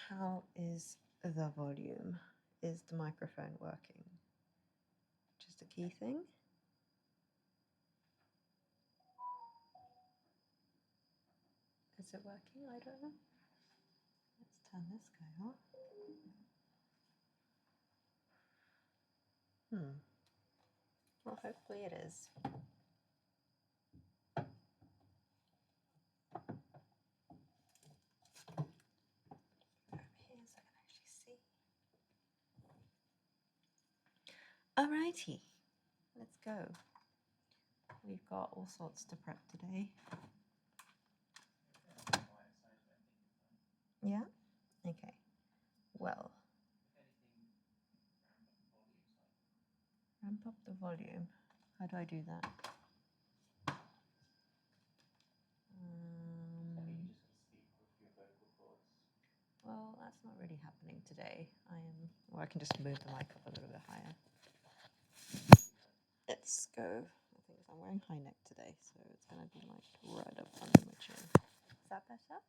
How is the volume? Is the microphone working? Just a key thing. Is it working? I don't know. Let's turn this guy off. Well, hopefully it is. Over here so I can actually see. Alrighty, let's go. We've got all sorts to prep today. Yeah? Okay. Well, ramp up the volume. How do I do that? Well, that's not really happening today. Or I can just move the mic up a little bit higher. Let's go. I think I'm wearing high neck today, so it's going to be like right up under my chin. Is that better?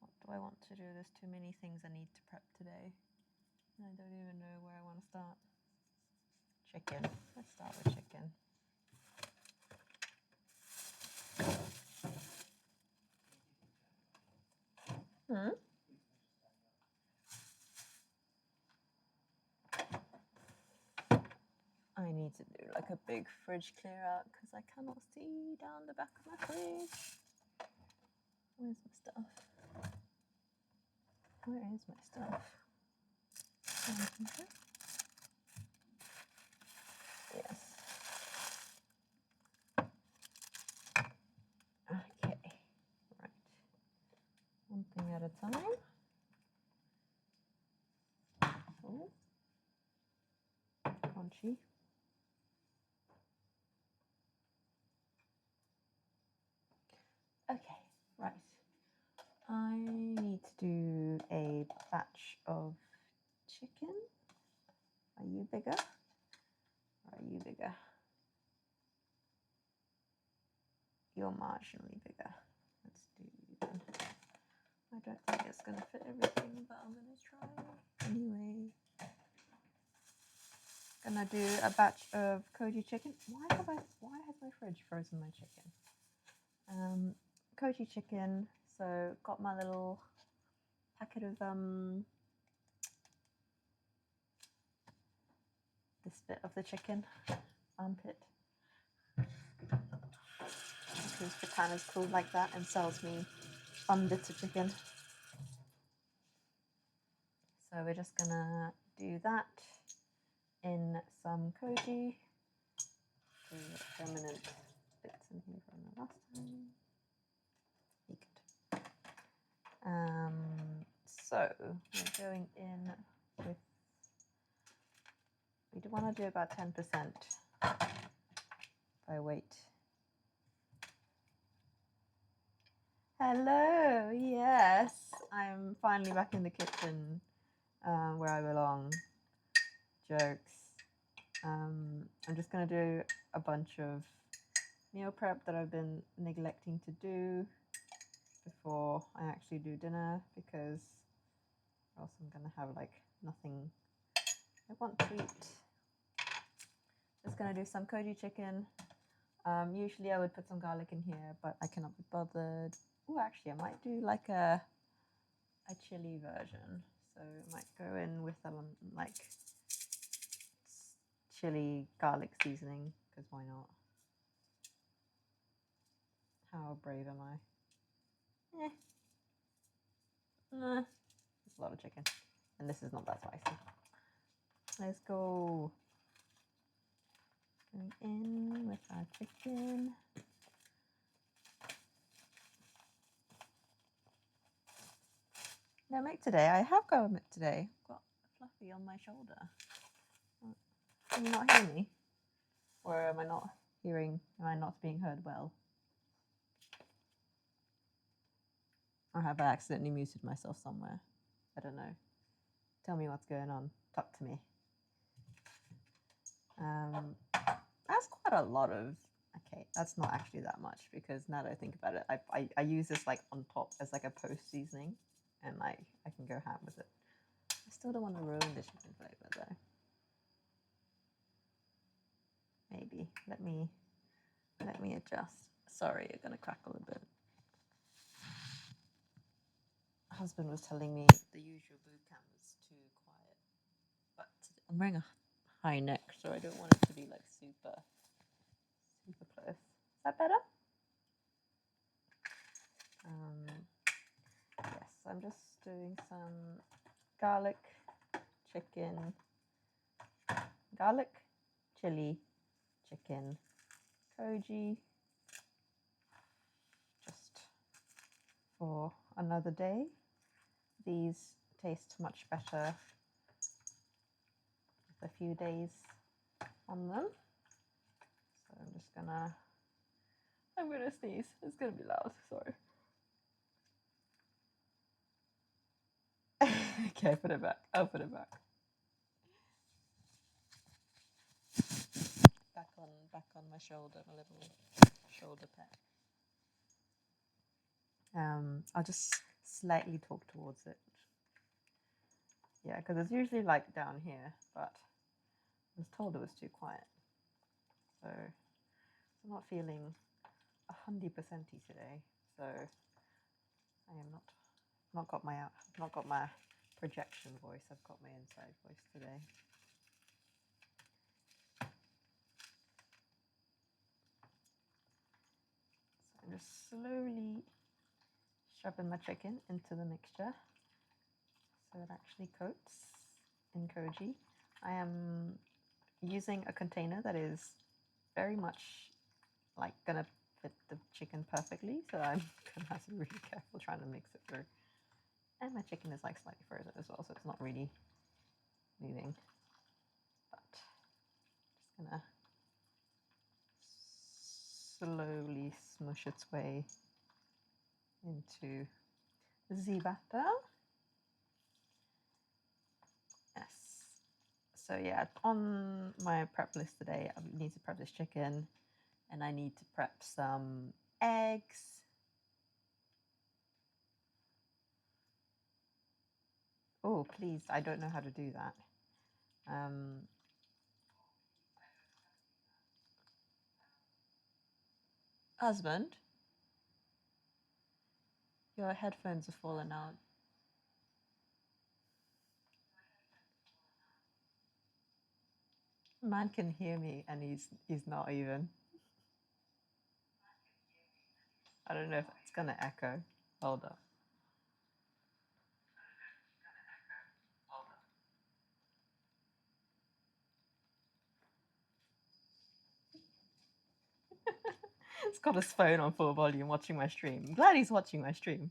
What do I want to do? There's too many things I need to prep today. I don't even know where I want to start. Chicken. Let's start with chicken. I need to do like a big fridge clear out because I cannot see down the back of my fridge. Where's my stuff? Where is my stuff? Yes. Okay. Right. One thing at a time. Oh. Crunchy. Okay. Right. I need to do a batch of chicken. Are you bigger? Or are you bigger? You're marginally bigger. Let's do then. I don't think it's going to fit everything, but I'm going to try anyway. Gonna do a batch of koji chicken. Why has my fridge frozen my chicken? Koji chicken. So got my little packet of this bit of the chicken, armpit, because Japan is called like that and sells me fun bits of chicken. So we're just gonna do that in some koji. The remnant bits in here from the last time. So we're going in with. We do want to do about 10% by weight. Hello, yes, I'm finally back in the kitchen where I belong. Jokes. I'm just going to do a bunch of meal prep that I've been neglecting to do before I actually do dinner, because else I'm going to have like nothing I want to eat. Just going to do some koji chicken. Usually I would put some garlic in here, but I cannot be bothered. Oh, actually I might do like a chili version. So I might go in with like chili garlic seasoning, because why not? How brave am I? It's a lot of chicken, and this is not that spicy. Let's go. Going in with our chicken. No milk today. I have got a milk today. I've got Fluffy on my shoulder. Can you not hear me? Or am I not being heard well? Or have I accidentally muted myself somewhere? I don't know. Tell me what's going on. Talk to me. That's quite a lot of. Okay, that's not actually that much because now that I think about it, I use this like on top as like a post seasoning, and like I can go ham with it. I still don't want to ruin the chicken flavor though. Maybe let me adjust. Sorry, you're gonna crackle a bit. Husband was telling me the usual boot camp was too quiet, but I'm wearing a high neck, so I don't want it to be like super close. Is that better? Yes, I'm just doing some garlic, chicken, garlic, chili, chicken, koji, just for another day. These taste much better with a few days on them. So I'm gonna sneeze. It's gonna be loud, sorry. Okay, put it back. I'll put it back. Back on my shoulder, my little shoulder pad. I'll just slightly talk towards it. Yeah, because it's usually like down here, but I was told it was too quiet. So I'm not feeling 100% today. So I am not got my projection voice. I've got my inside voice today. So I'm just slowly shoving my chicken into the mixture so it actually coats in koji. I am using a container that is very much like gonna fit the chicken perfectly, so I'm gonna have to be really careful trying to mix it through. And my chicken is like slightly frozen as well, so it's not really moving. But just gonna slowly smush its way into the batter. Yes. So yeah, on my prep list today, I need to prep this chicken, and I need to prep some eggs. Oh, please, I don't know how to do that. Husband, your headphones have fallen out. Man can hear me, and he's not even. I don't know if it's gonna echo. Hold up. He's got his phone on full volume watching my stream. I'm glad he's watching my stream.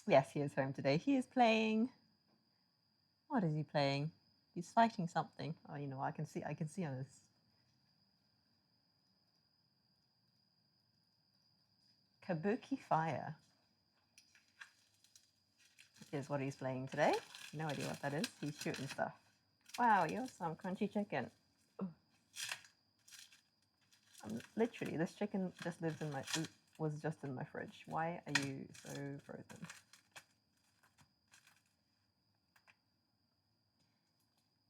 Yes, he is home today. He is playing. What is he playing? He's fighting something. Oh, you know, I can see on his. Kabuki Fire is what he's playing today. No idea what that is. He's shooting stuff. Wow, you're some crunchy chicken. Literally, this chicken just lives in was just in my fridge. Why are you so frozen?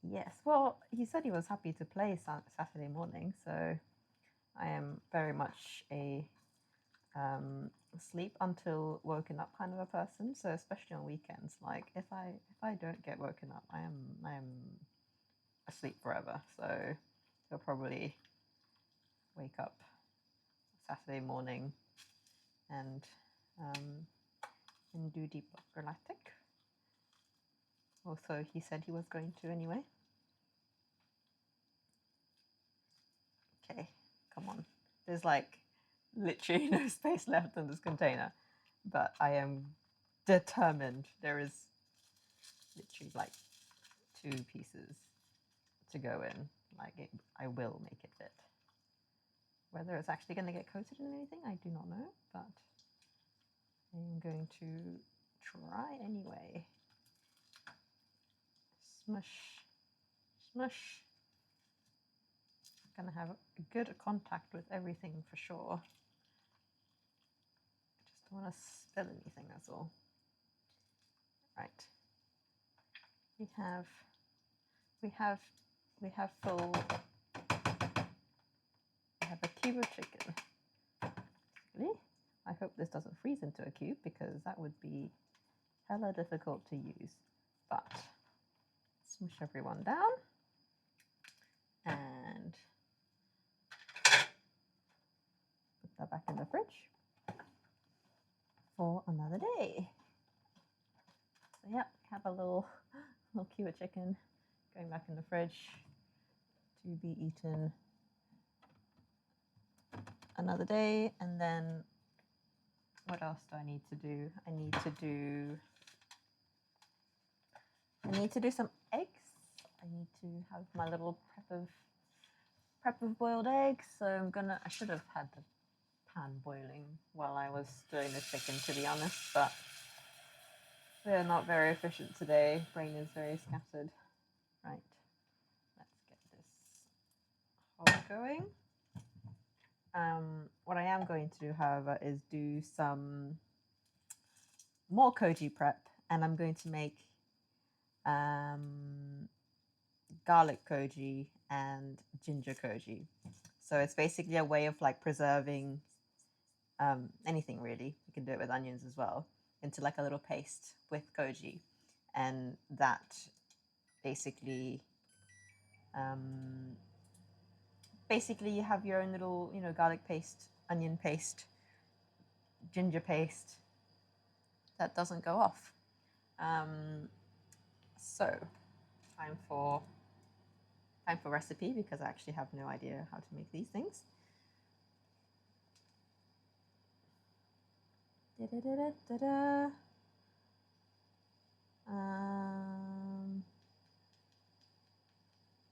Yes, well, he said he was happy to play Saturday morning, so I am very much a sleep until woken up kind of a person. So especially on weekends, like if I don't get woken up, I am asleep forever. So he'll probably wake up Saturday morning and do Deep Galactic. Also, he said he was going to anyway. Okay, come on. There's like literally no space left in this container, but I am determined. There is literally like 2 pieces to go in. Like I will make it fit. Whether it's actually going to get coated in anything, I do not know, but I'm going to try anyway. Smush, smush. I'm gonna have a good contact with everything for sure. I just don't want to spill anything, that's all. Right. We have full. We have a cube of chicken. Really? I hope this doesn't freeze into a cube because that would be hella difficult to use. But smush everyone down and put that back in the fridge for another day. So yeah, have a little cube of chicken going back in the fridge to be eaten another day. And then what else do I need to do? I need to do some eggs. I need to have my little prep of boiled eggs. So I should have had the pan boiling while I was doing the chicken, to be honest, but we're not very efficient today. Brain is very scattered. Right, let's get this hot going. What I am going to do, however, is do some more koji prep, and I'm going to make garlic koji and ginger koji. So it's basically a way of like preserving anything really. You can do it with onions as well, into like a little paste with koji, and that basically you have your own little, garlic paste, onion paste, ginger paste that doesn't go off. So time for recipe, because I actually have no idea how to make these things.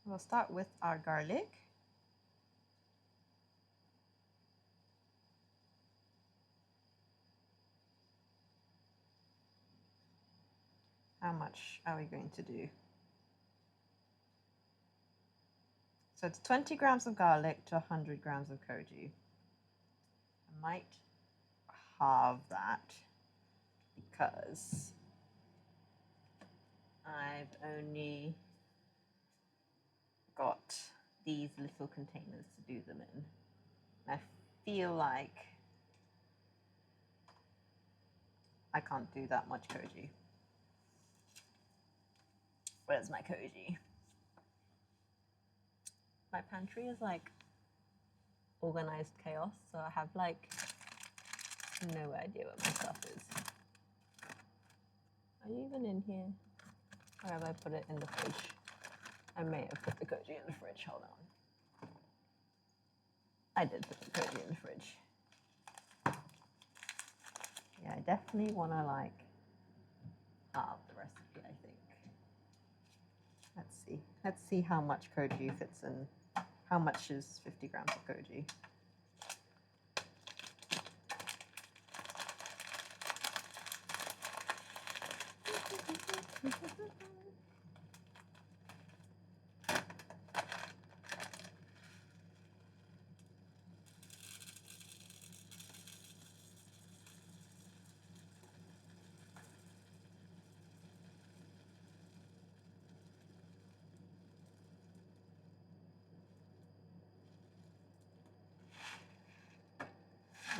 We'll start with our garlic. How much are we going to do? So it's 20 grams of garlic to 100 grams of koji. I might halve that because I've only got these little containers to do them in. I feel like I can't do that much koji. Where's my koji? My pantry is like organized chaos, so I have like no idea what my stuff is. Are you even in here? Or have I put it in the fridge? I may have put the koji in the fridge. Hold on. I did put the koji in the fridge. Yeah, I definitely want to like halve the recipe, I think. Let's see. Let's see how much koji fits in. How much is 50 grams of koji?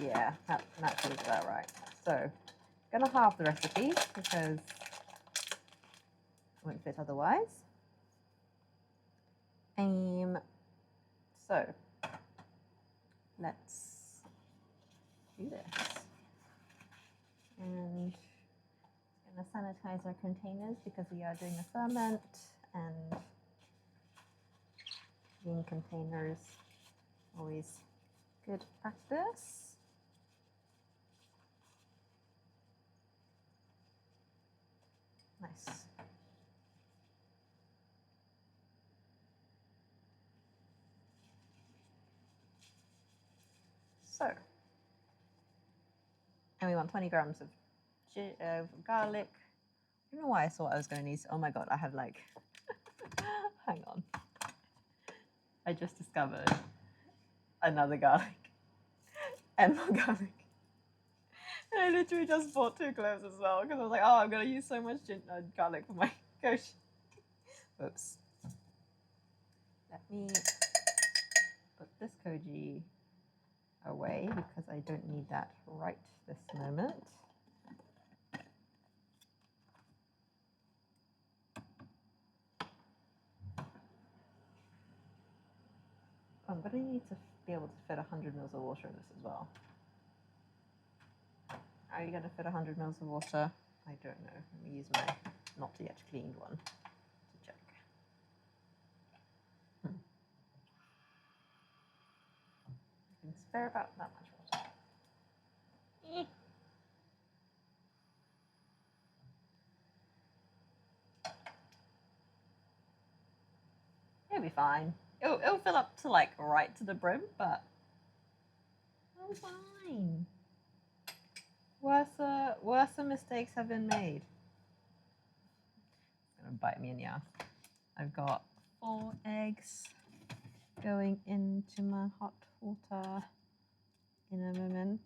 Yeah, that feels about right. So, gonna halve the recipe because it won't fit otherwise. So let's do this. And gonna sanitize our containers because we are doing a ferment, and clean containers always good practice. Nice. So, and we want 20 grams of garlic, don't know why I thought I was going to need. Oh my god, I have like. Hang on. I just discovered another garlic and more garlic. And I literally just bought 2 cloves as well because I was like, oh, I'm going to use so much garlic for my gosh. Oops. Let me put this koji away because I don't need that right this moment. I'm going to need to be able to fit 100 mils of water in this as well. Are you going to fit 100 mils of water? I don't know. Let me use my not yet cleaned one to check. I can spare about that much water. It'll be fine. It'll fill up to like right to the brim, but I'm fine. Worse mistakes have been made. It's gonna bite me in the ass. I've got 4 eggs going into my hot water in a moment.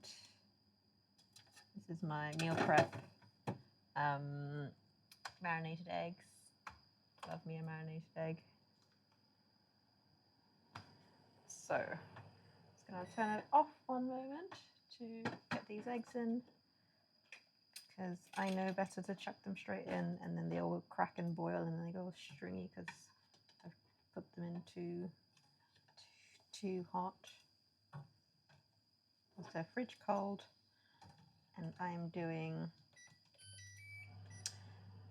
This is my meal prep marinated eggs. Love me a marinated egg. So, just gonna turn it off one moment to get these eggs in, because I know better to chuck them straight in and then they all crack and boil and then they go stringy because I've put them into too hot. So they're fridge cold, and I'm doing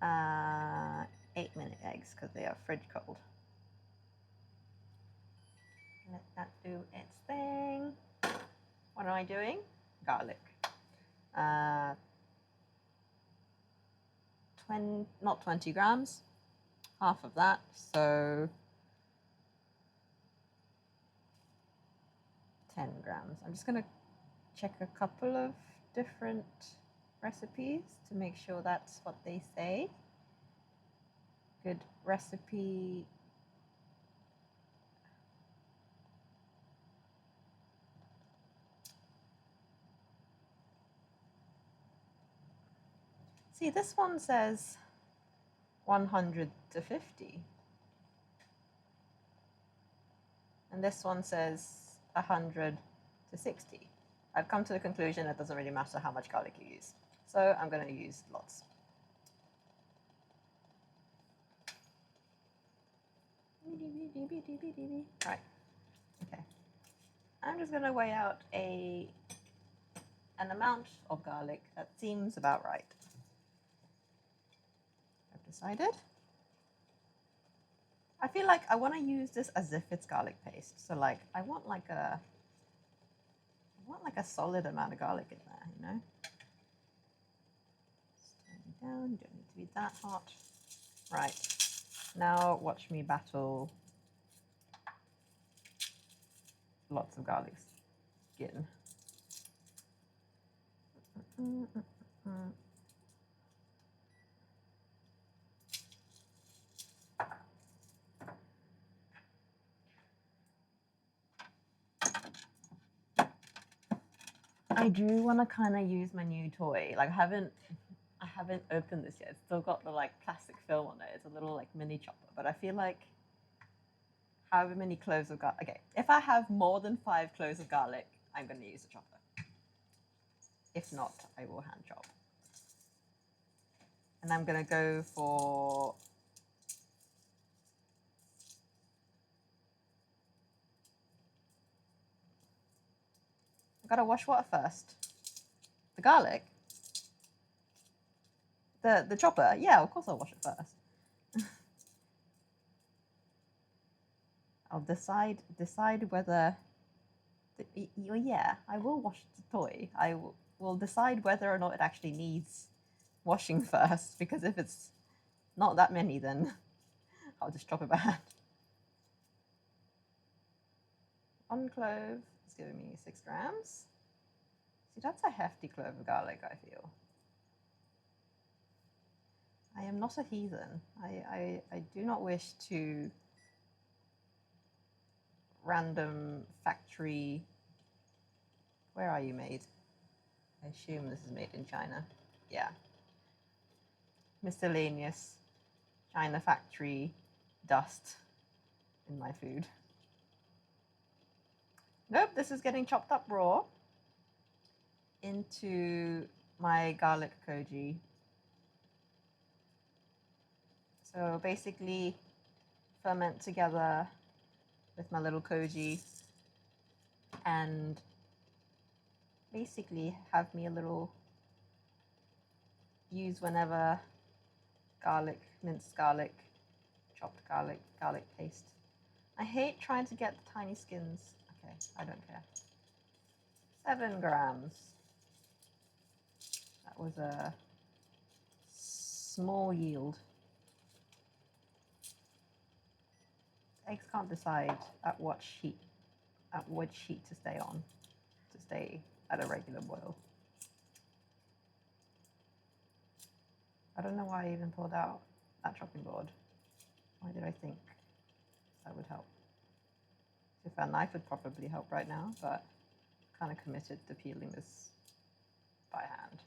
8-minute eggs because they are fridge cold. Let that do its thing. What am I doing? Garlic. Not 20 grams, half of that, so 10 grams. I'm just going to check a couple of different recipes to make sure that's what they say. Good recipe. See, this one says 100 to 50. And this one says 100 to 60. I've come to the conclusion it doesn't really matter how much garlic you use. So I'm going to use lots. Right. Okay. I'm just going to weigh out an amount of garlic that seems about right. I've decided. I feel like I want to use this as if it's garlic paste. So like I want like a solid amount of garlic in there, you know? Just turn it down, you don't need to be that hot. Right. Now watch me battle lots of garlic skin. I do want to kind of use my new toy. Like I haven't opened this yet. It's still got the like plastic film on it. It's a little like mini chopper, but I feel like however many cloves of garlic. Okay, if I have more than 5 cloves of garlic, I'm going to use a chopper. If not, I will hand chop. And I'm going to go for I've got to wash what first? The garlic? The chopper? Yeah, of course I'll wash it first. I'll decide whether yeah, I will wash the toy. I will decide whether or not it actually needs washing first, because if it's not that many, then I'll just chop it by hand. 1 clove is giving me 6 grams. See, that's a hefty clove of garlic, I feel. I am not a heathen. I do not wish to random factory. Where are you made? I assume this is made in China. Yeah. Miscellaneous China factory dust in my food. Nope, this is getting chopped up raw into my garlic koji. So basically ferment together with my little koji and basically have me a little use whenever garlic, minced garlic, chopped garlic, garlic paste. I hate trying to get the tiny skins. Okay, I don't care. 7 grams. That was a small yield. Eggs can't decide at which heat to stay on, to stay at a regular boil. I don't know why I even pulled out that chopping board. Why did I think that would help? If a knife would probably help right now, but I'm kind of committed to peeling this by hand.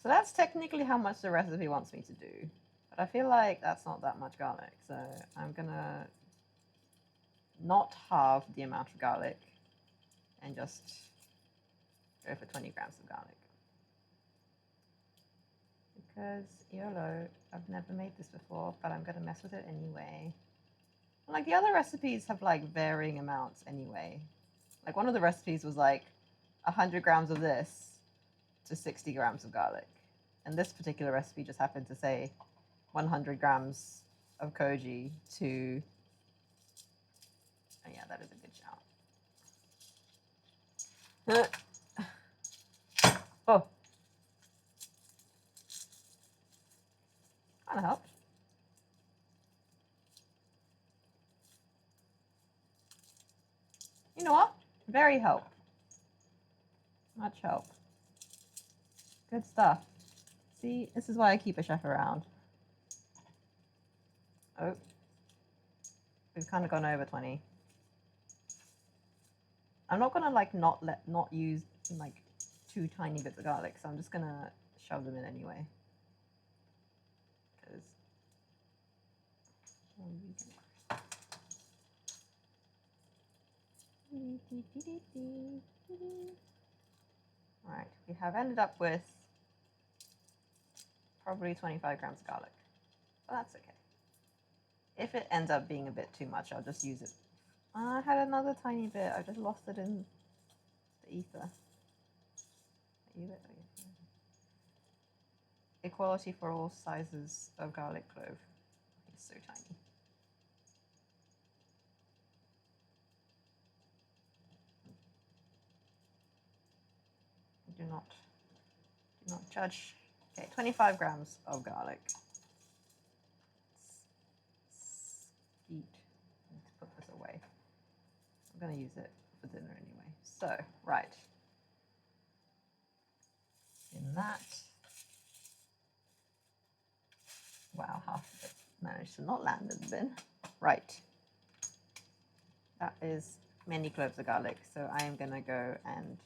So that's technically how much the recipe wants me to do, but I feel like that's not that much garlic, so I'm gonna not halve the amount of garlic and just go for 20 grams of garlic. Because YOLO, I've never made this before, but I'm gonna mess with it anyway. Like the other recipes have like varying amounts anyway. Like one of the recipes was like 100 grams of this to 60 grams of garlic. And this particular recipe just happened to say 100 grams of koji to, oh yeah, that is a good shout. Oh, kind of helped. You know what? Very help. Much help. Good stuff. See, this is why I keep a chef around. Oh, we've kind of gone over 20. I'm not gonna like not use like 2 tiny bits of garlic, so I'm just gonna shove them in anyway. Because right, we have ended up with probably 25 grams of garlic, but that's okay. If it ends up being a bit too much, I'll just use it. I had another tiny bit. I just lost it in the ether. Equality for all sizes of garlic clove. It's so tiny. Do not judge. Okay, 25 grams of garlic. Skeet. I need to put this away. I'm going to use it for dinner anyway. So, right. In that. Wow, half of it managed to not land in the bin. Right. That is many cloves of garlic. So I am going to go and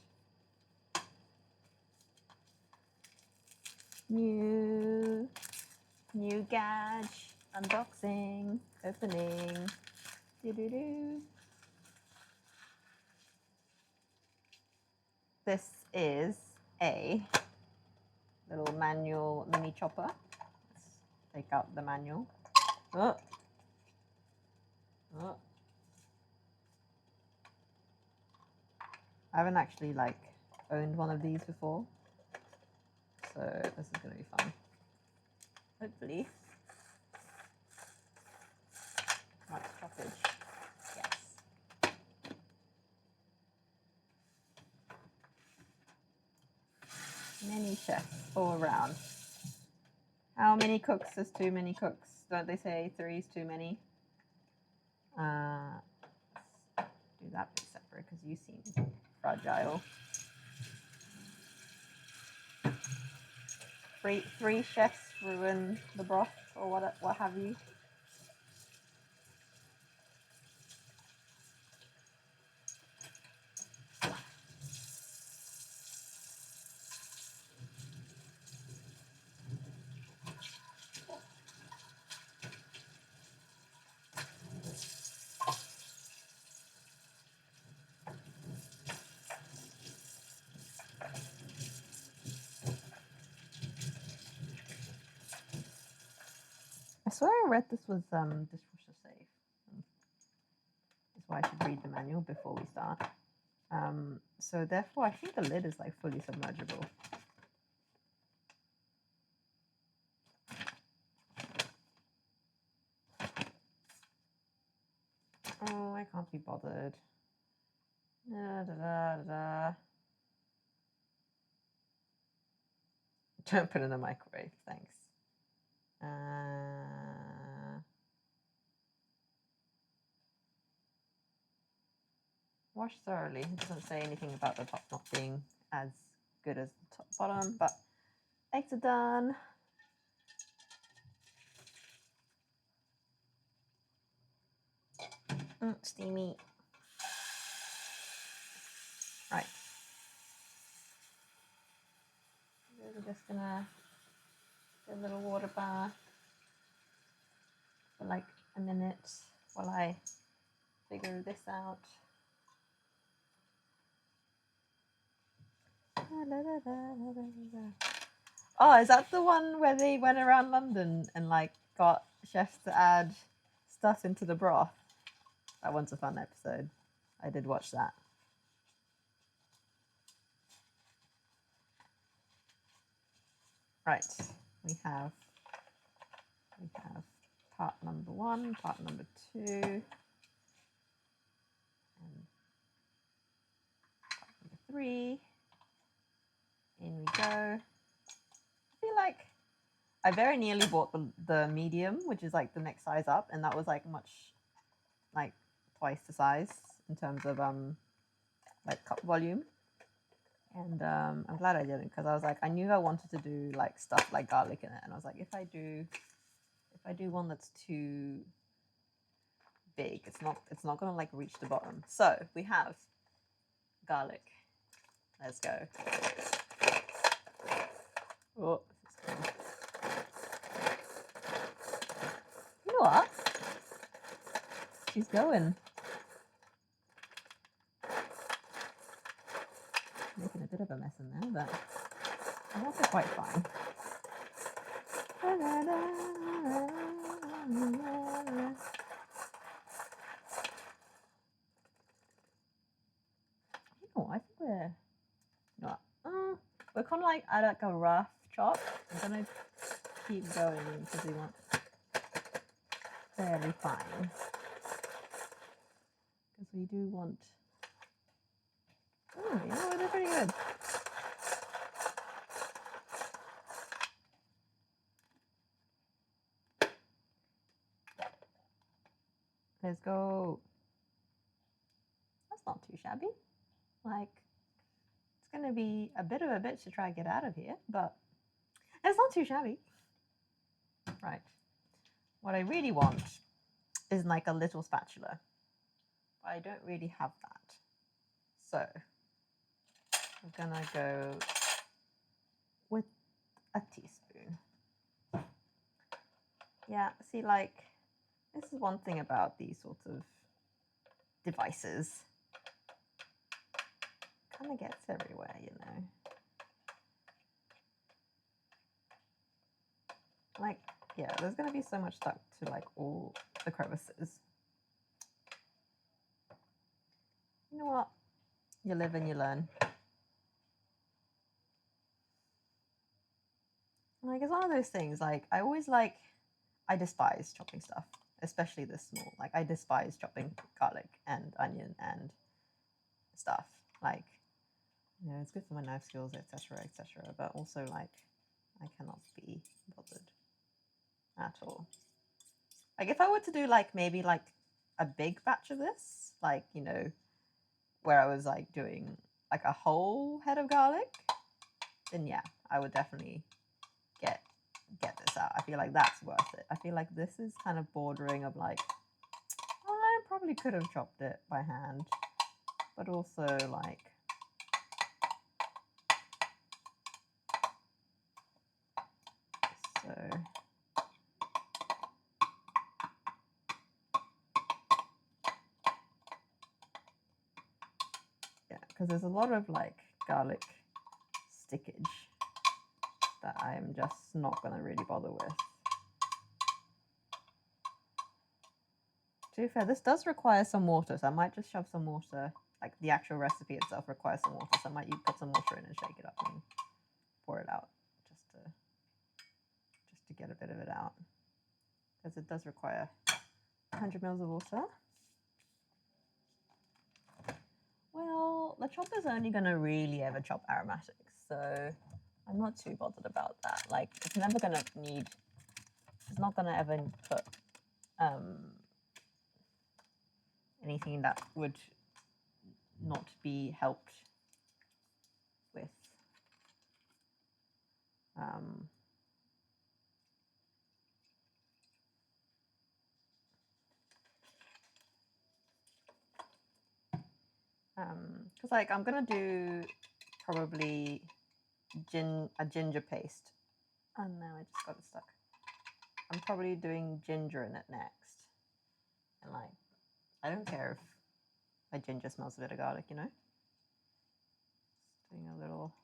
new gadge unboxing, opening. Doo-doo-doo. This is a little manual mini chopper. Let's take out the manual. Oh. Oh. I haven't actually like owned one of these before, so this is going to be fun. Hopefully. Much choppage. Yes. Many chefs all around. How many cooks is too many cooks? Don't they say 3 is too many? do that bit separate because you seem fragile. Three chefs ruin the broth or what have you. I swear I read this was dishwasher safe. That's why I should read the manual before we start. So therefore, I think the lid is like fully submergible. Oh, I can't be bothered. Da, da, da, da. Don't put it in the microwave, thanks. Wash thoroughly. It doesn't say anything about the top not being as good as the top bottom, but eggs are done. Steamy. Right. We're just gonna do a little water bath for like a minute while I figure this out. Oh, is that the one where they went around London and like got chefs to add stuff into the broth? That one's a fun episode. I did watch that. Right, we have part number 1, part number 2, and part number 3. In we go. I feel like I very nearly bought the medium, which is like the next size up, and that was like like twice the size in terms of like cup volume. And I'm glad I didn't, because I was like, I knew I wanted to do like stuff like garlic in it, and I was like, if I do one that's too big, it's not gonna like reach the bottom. So we have garlic. Let's go. Oh, you know what? She's going. Making a bit of a mess in there, but I'm also quite fine. I think we're kind of like at like a rough chop. I'm gonna keep going because we want fairly fine, because we do want. Oh, you know, they're pretty good. Let's go. That's not too shabby. Like, it's gonna be a bit of a bitch to try and get out of here, but it's not too shabby. Right. What I really want is like a little spatula, but I don't really have that. So we're gonna go with a teaspoon. Yeah, see, like, this is one thing about these sorts of devices. Kind of gets everywhere, you know. Like, yeah, there's gonna be so much stuck to like all the crevices. You know what? You live and you learn. Like, it's one of those things, like, I despise chopping stuff, especially this small. Like, I despise chopping garlic and onion and stuff. Like, you know, it's good for my knife skills, etc., etc. But also, like, I cannot be bothered at all. Like, if I were to do, like, maybe, like, a big batch of this, like, you know, where I was like doing like a whole head of garlic, then yeah, I would definitely get this out. I feel like that's worth it. I feel like this is kind of bordering of like, I probably could have chopped it by hand, but also like, so yeah, because there's a lot of like garlic stickage that I'm just not going to really bother with. To be fair, this does require some water, so I might just shove some water. Like the actual recipe itself requires some water, so I might put some water in and shake it up and pour it out just to get a bit of it out, because it does require 100 mils of water. Well, the chopper's only going to really ever chop aromatics, so I'm not too bothered about that. Like, it's never going to need, it's not going to ever put anything that would not be helped with because like I'm gonna do probably a ginger paste. Oh no, I just got it stuck. I'm probably doing ginger in it next, and like I don't care if my ginger smells a bit of garlic, you know. Just doing a little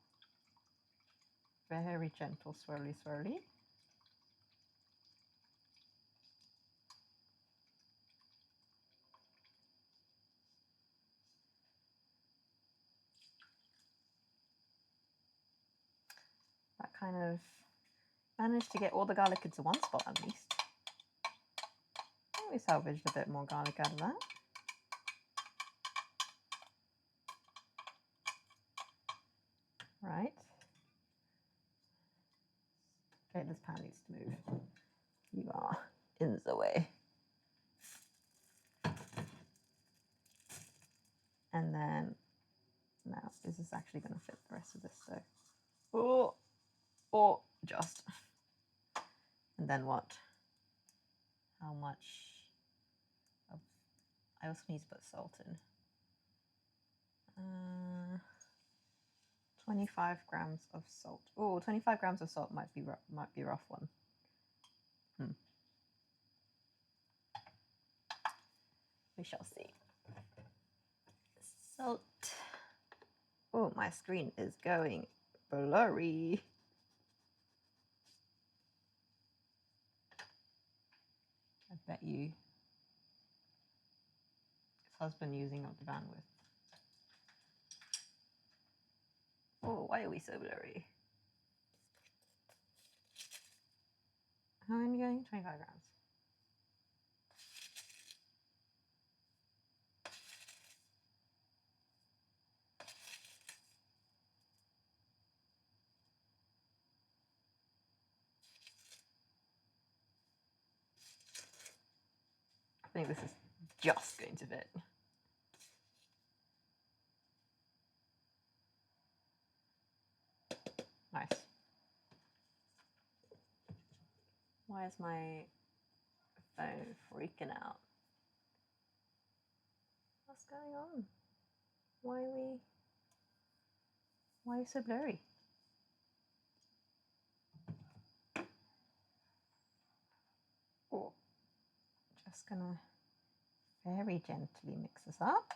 very gentle swirly swirly. That kind of managed to get all the garlic into one spot at least. We salvaged a bit more garlic out of that. Right. Okay, this pan needs to move. You are in the way. And then now, is this actually going to fit the rest of this? So, or just. And then what? How much of, I also need to put salt in. 25 grams of salt. Oh, 25 grams of salt might be a rough one. We shall see. Salt. Oh, my screen is going blurry. I bet you his husband using up the bandwidth. Oh, why are we so blurry? How many going? 25 grams. I think this is just going to fit. Nice. Why is my phone freaking out? What's going on? Why are you so blurry? Oh, just gonna very gently mix this up.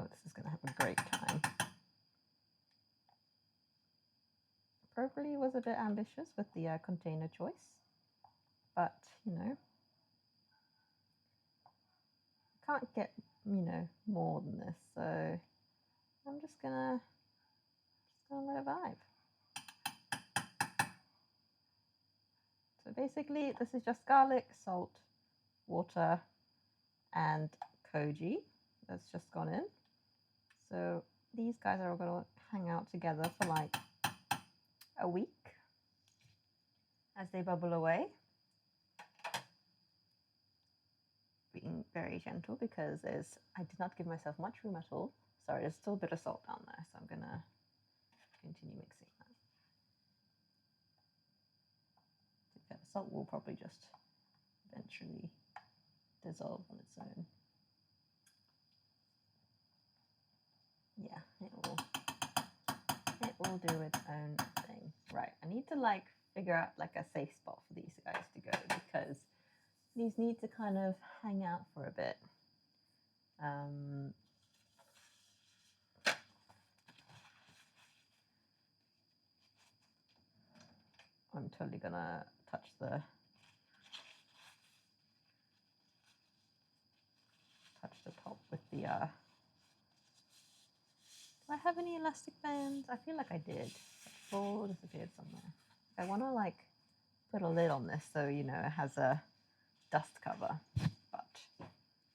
Oh, this is gonna have a great time. Probably was a bit ambitious with the container choice, but you know, can't get more than this, so I'm just gonna let it vibe. So basically, this is just garlic, salt, water, and koji that's just gone in. So these guys are all going to hang out together for like a week as they bubble away. Being very gentle because I did not give myself much room at all. Sorry, there's still a bit of salt down there, so I'm going to continue mixing that. The salt will probably just eventually dissolve on its own. Yeah, it will do its own thing. Right, I need to like figure out like a safe spot for these guys to go because these need to kind of hang out for a bit. I'm totally gonna touch the top with the do I have any elastic bands? I feel like I did. It's all disappeared somewhere. I want to like put a lid on this so you know it has a dust cover, but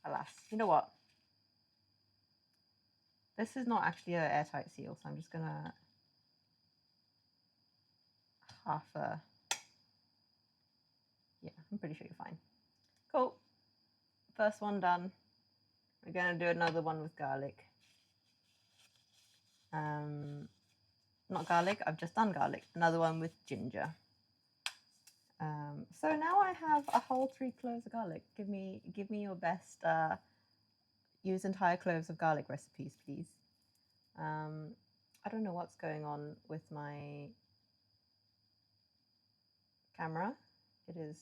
alas, you know what? This is not actually an airtight seal, so I'm just gonna yeah, I'm pretty sure you're fine. Cool. First one done. We're gonna do another one with garlic. Not garlic, I've just done garlic. Another one with ginger. So now I have a whole 3 cloves of garlic. Give me your best use entire cloves of garlic recipes, please. I don't know what's going on with my camera. It is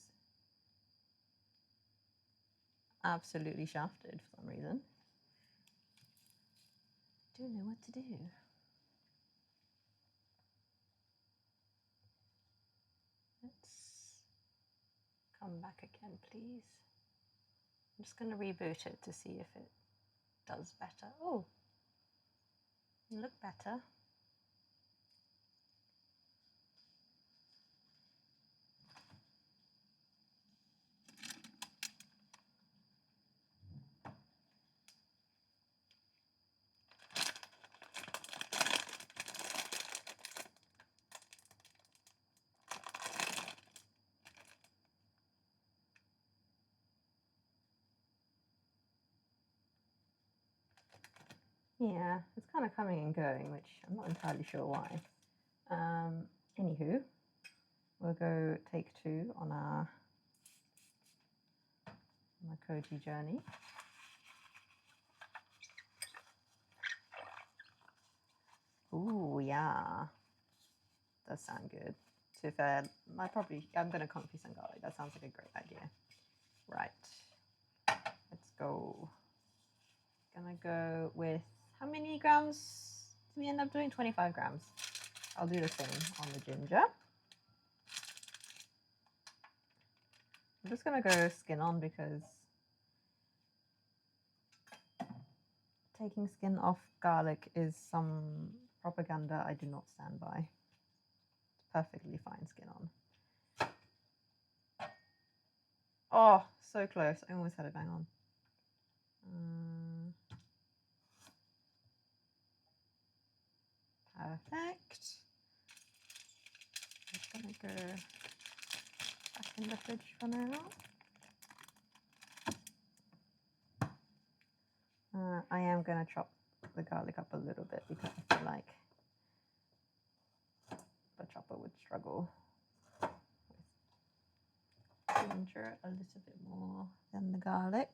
absolutely shafted for some reason. Don't know what to do. Let's come back again, please. I'm just going to reboot it to see if it does better. Oh, you look better. Yeah, it's kind of coming and going, which I'm not entirely sure why. Anywho, we'll go take 2 on our koji journey. Ooh, yeah. Does sound good. To be fair, I'm going to confuse some garlic. That sounds like a great idea. Right. Let's go. Gonna go with, how many grams do we end up doing? 25 grams. I'll do the same on the ginger. I'm just gonna go skin on because taking skin off garlic is some propaganda I do not stand by. It's perfectly fine skin on. Oh, so close. I almost had it bang on. Perfect. I'm just gonna go back in the fridge for now. I am gonna chop the garlic up a little bit because I feel like the chopper would struggle with ginger a little bit more than the garlic.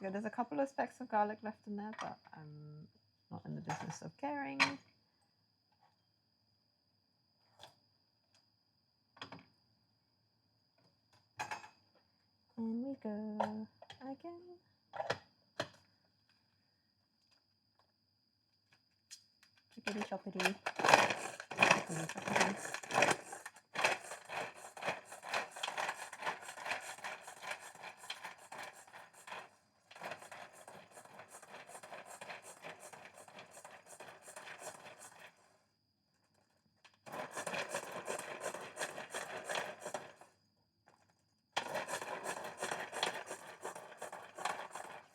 There's a couple of specks of garlic left in there, but I'm not in the business of caring. And we go again. Chickadee choppity. Chickadee choppity.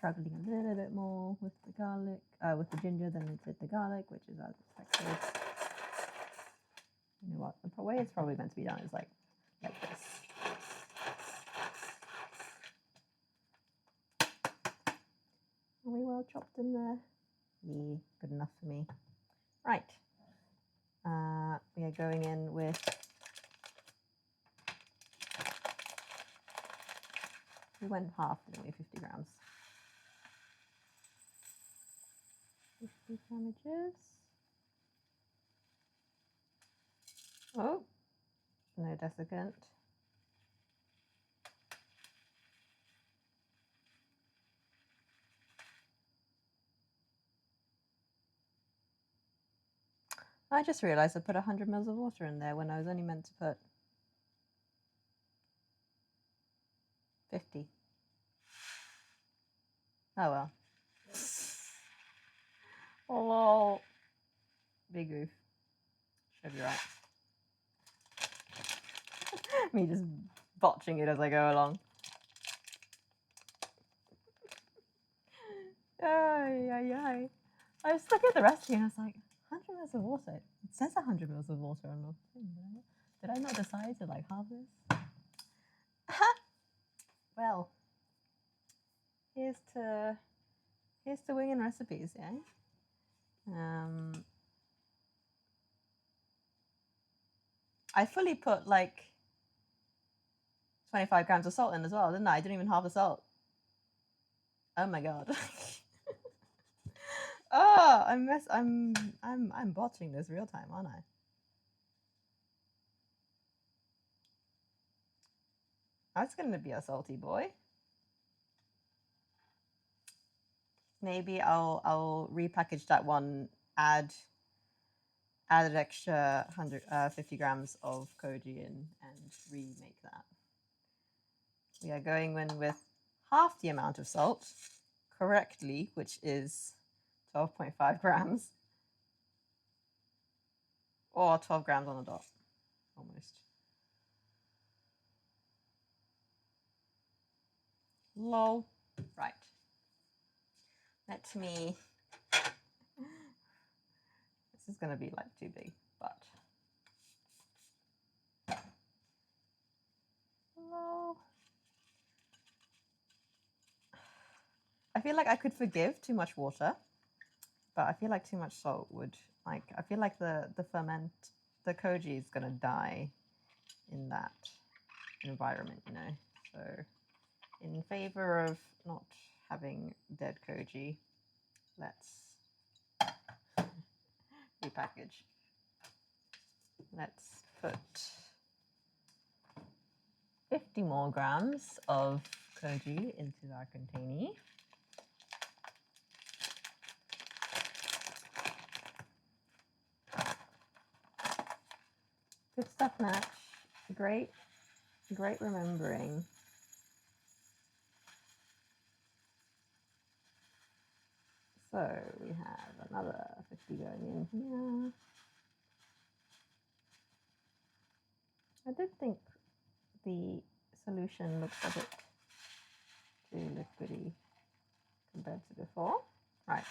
struggling a little bit more with the garlic, with the ginger than it did the garlic, which is as expected. You know what? The way it's probably meant to be done is like this. Are we well chopped in there? Yeah, good enough for me. Right. We are going in with we went half, didn't we? 50 grams. 50 grammages. Oh, no desiccant. I just realised I put 100 mils of water in there when I was only meant to put 50. Oh well. Oh lol. Big oof. Should be right. Me just botching it as I go along. Ay, ay, ay. I was looking at the recipe and I was like, 100 mils of water. It says 100 mils of water on the thing. Did I not decide to like halve this? Well, here's to winging recipes, yeah. I fully put like 25 grams of salt in as well, didn't I? I didn't even halve the salt. Oh my god. Oh, I'm botching this real time, aren't I? That's gonna be a salty boy. Maybe I'll repackage that one, add an extra 150 grams of koji in and remake that. We are going in with half the amount of salt correctly, which is 12.5 grams. Or 12 grams on the dot, almost. Lol. Right. Let me... This is going to be like too big, but... Lol. I feel like I could forgive too much water, but I feel like too much salt would... Like, I feel like the koji is going to die in that environment, you know? So, in favor of not having dead koji, let's repackage. Let's put 50 more grams of koji into our container. Good stuff, Natch. Great remembering. So we have another 50 going in here. I did think the solution looks a bit too liquidy compared to before. Right,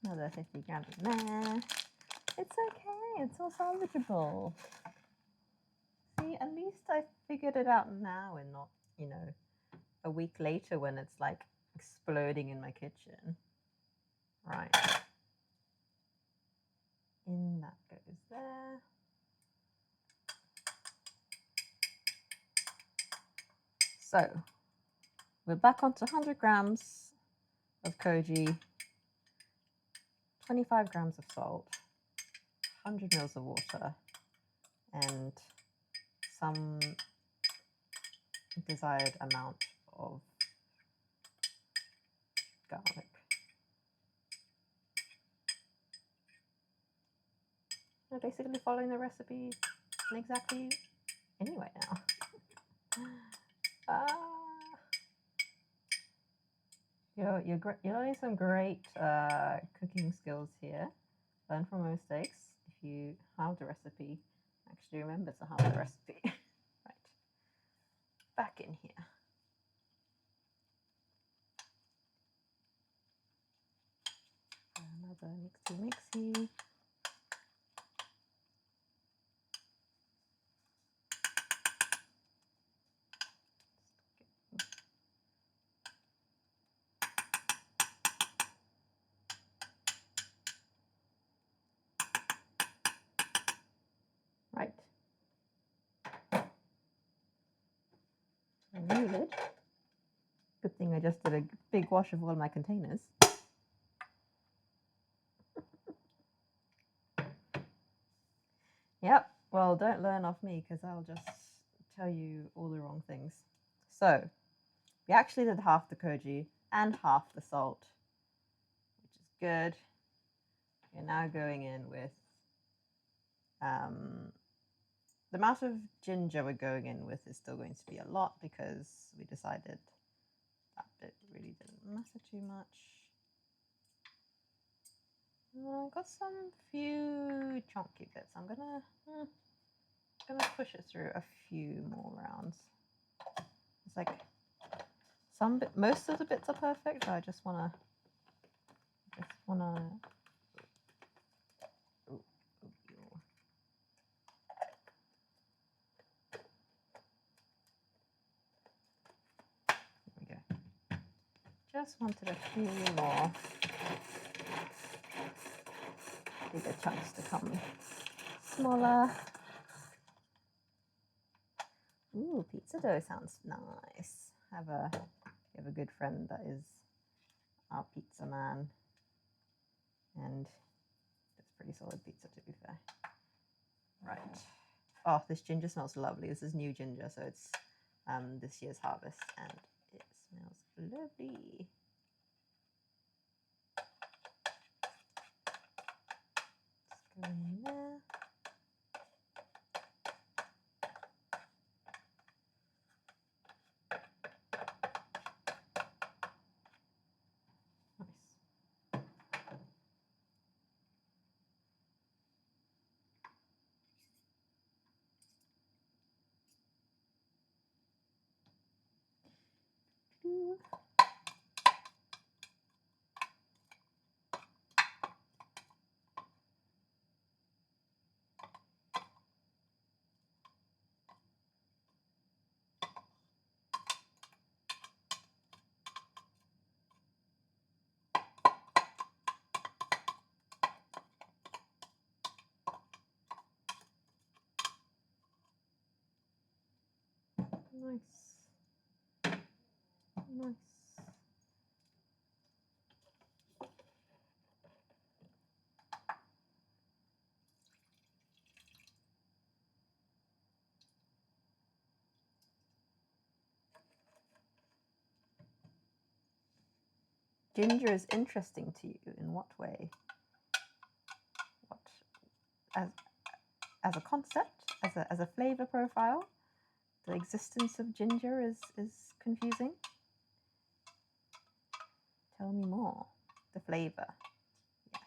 another 50 grams in there. It's okay, it's all salvageable. See, at least I figured it out now and not, you know, a week later when it's like exploding in my kitchen. Right. In that goes there. So we're back onto 100 grams of koji, 25 grams of salt, 100 mils of water, and some desired amount of garlic. I'm basically following the recipe exactly anyway now. You're learning some great cooking skills here. Learn from your mistakes. If you have the recipe, actually remember to have the recipe. Right, back in here. the mixy. Right. A new lid. Good thing I just did a big wash of all my containers. Yep. Well, don't learn off me because I'll just tell you all the wrong things. So, we actually did half the koji and half the salt, which is good. We're now going in with the amount of ginger we're going in with is still going to be a lot because we decided that bit really didn't matter too much. I've got some few chunky bits. I'm gonna push it through a few more rounds. It's like most of the bits are perfect, but I just wanna. There we go. Just wanted a few more bigger chunks to come. Smaller. Ooh, pizza dough sounds nice. I have a good friend that is our pizza man, and it's pretty solid pizza to be fair. Right. Oh, this ginger smells lovely. This is new ginger, so it's this year's harvest, and it smells lovely. Just go in there. Nice. Nice. Ginger is interesting to you in what way? What as a concept, as a flavor profile? The existence of ginger is confusing. Tell me more. The flavor. Yes.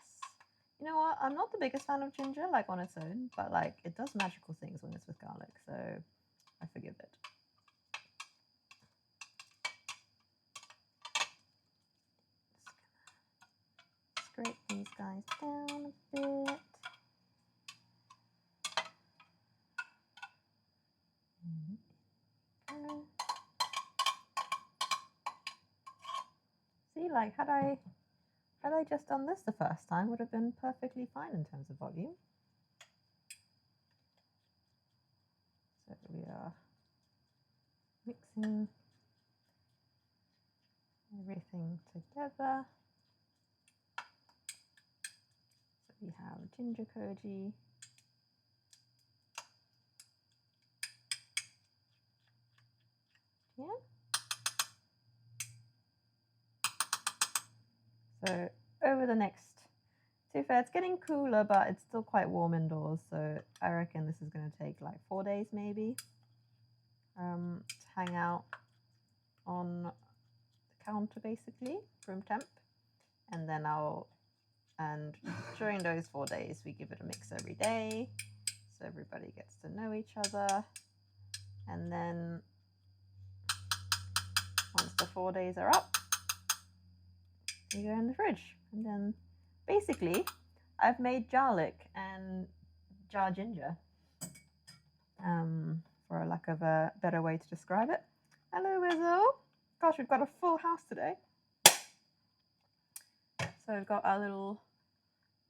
You know what? I'm not the biggest fan of ginger, like on its own, but like it does magical things when it's with garlic, so I forgive it. Just gonna scrape these guys down a bit. See, like had I just done this the first time, would have been perfectly fine in terms of volume. So we are mixing everything together. So we have ginger koji. Yeah. So over the next, to be fair, it's getting cooler, but it's still quite warm indoors. So I reckon this is going to take like 4 days maybe to hang out on the counter basically, room temp. And then during those 4 days, we give it a mix every day. So everybody gets to know each other. And then once the 4 days are up, you go in the fridge. And then basically, I've made garlic and jar ginger, for a lack of a better way to describe it. Hello, Wizzle. Gosh, we've got a full house today. So we've got our little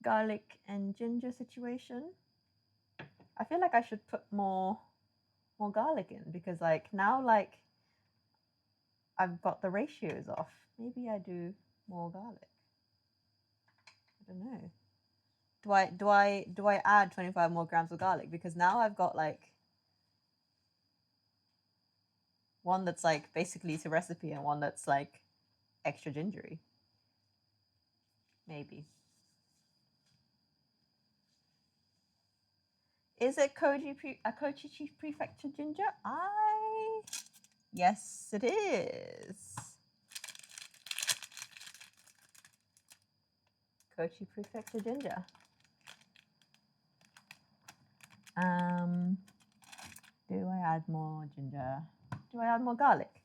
garlic and ginger situation. I feel like I should put more garlic in, because like now, like I've got the ratios off. Maybe I do more garlic. I don't know. Do I add 25 more grams of garlic? Because now I've got like one that's like basically to recipe and one that's like extra gingery. Maybe. Is it Kochi Prefecture ginger? Yes, it is. Kochi Prefecture ginger. Do I add more ginger? Do I add more garlic?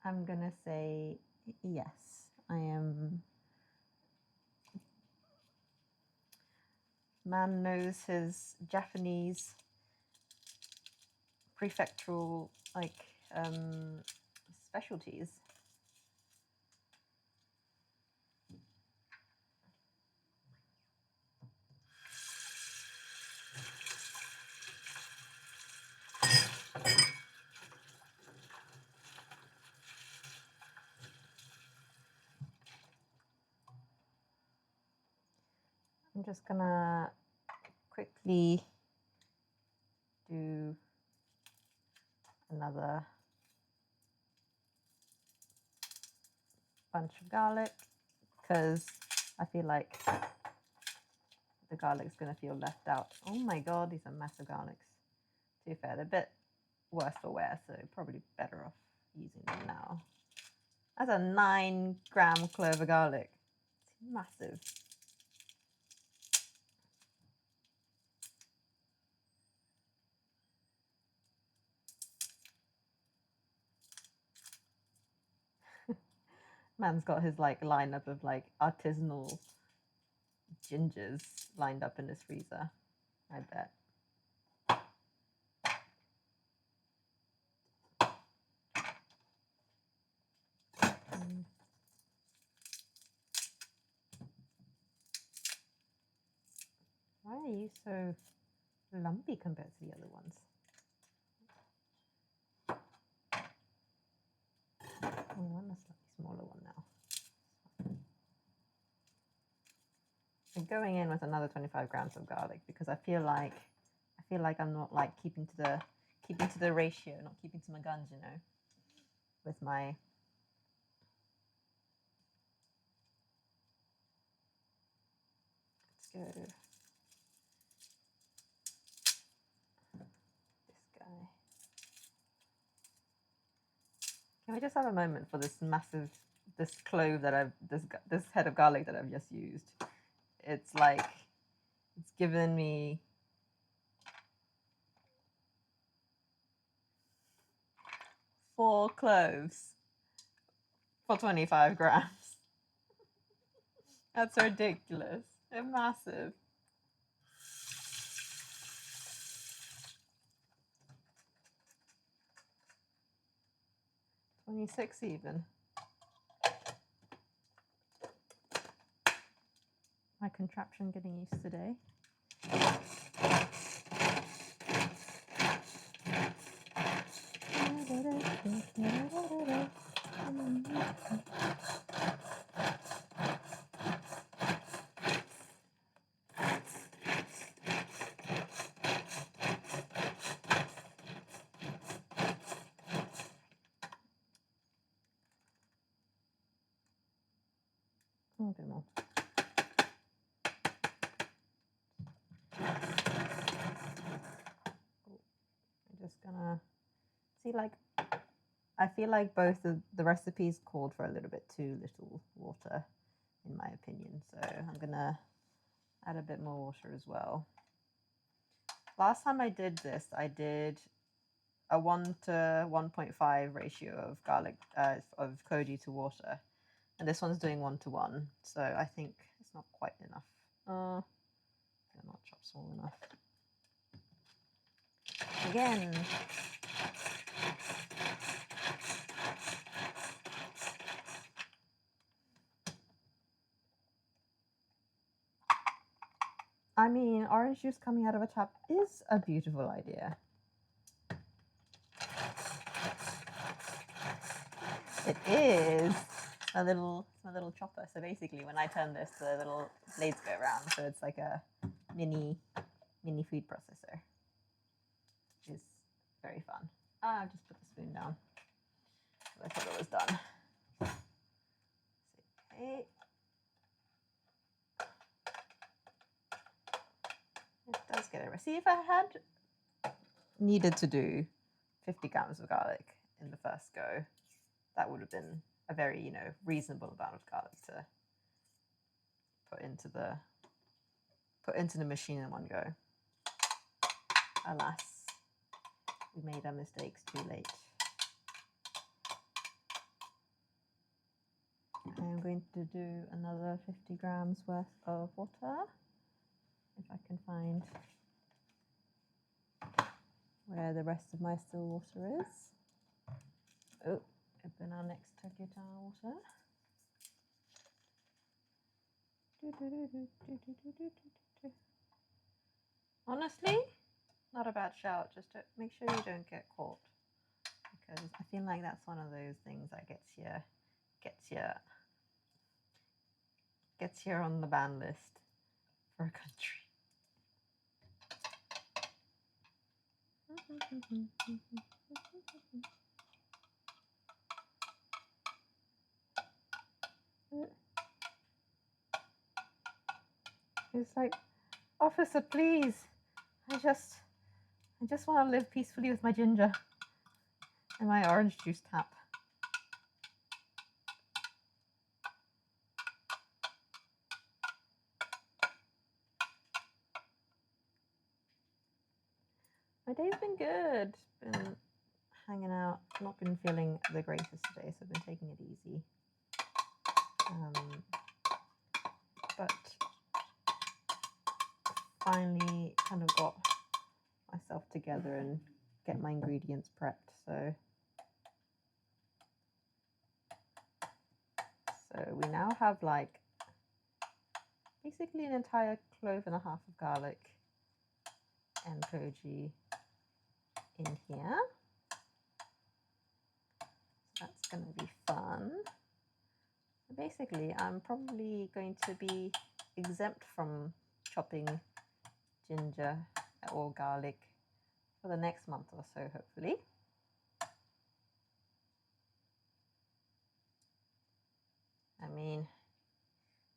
I'm gonna say yes. I am. Man knows his Japanese prefectural like specialties. I'm just gonna quickly do another bunch of garlic, because I feel like the garlic's gonna feel left out. Oh my god, these are massive garlics. To be fair, they're a bit worse for wear, so probably better off using them now. That's a 9-gram clove of garlic. It's massive. Man's got his like lineup of like artisanal gingers lined up in his freezer, I bet. Why are you so lumpy compared to the other ones? I want a slightly smaller one now. I'm going in with another 25 grams of garlic, because I feel like I'm not like keeping to the ratio, not keeping to my guns, you know, with my. Let's go. This guy. Can we just have a moment for this clove that this head of garlic that I've just used? It's like, it's given me four cloves for 25 grams. That's ridiculous. They're massive. 26 even. My contraption getting used today. A bit more. I'm just gonna see, like, I feel like both of the recipes called for a little bit too little water, in my opinion. So I'm gonna add a bit more water as well. Last time I did this, I did a 1 to 1.5 ratio of garlic, of koji to water. and this one's doing 1 to 1. So I think it's not quite enough. They're not chopped small enough. Again. I mean, orange juice coming out of a tap is a beautiful idea. It is a little chopper. So basically, when I turn this, the little blades go around. So it's like a mini food processor. Which is very fun. I've just put the spoon down. I thought it was done. Okay. It does get it. See, if I had needed to do 50 grams of garlic in the first go, that would have been a very, reasonable amount of garlic to put into the machine in one go. Alas, we made our mistakes too late. I'm going to do another 50 grams worth of water, if I can find where the rest of my still water is. Oh, open our next turkey tower water. Honestly, not a bad shout. Just to make sure you don't get caught, because I feel like that's one of those things that gets you on the ban list for a country. It's like, officer, please. I just want to live peacefully with my ginger and my orange juice tap. My day's been good. Been hanging out. Not been feeling the greatest today, so I've been taking it easy. But finally kind of got myself together and get my ingredients prepped. So we now have like basically an entire clove and a half of garlic and koji in here. So that's going to be fun. So basically, I'm probably going to be exempt from chopping ginger or garlic for the next month or so, hopefully. I mean,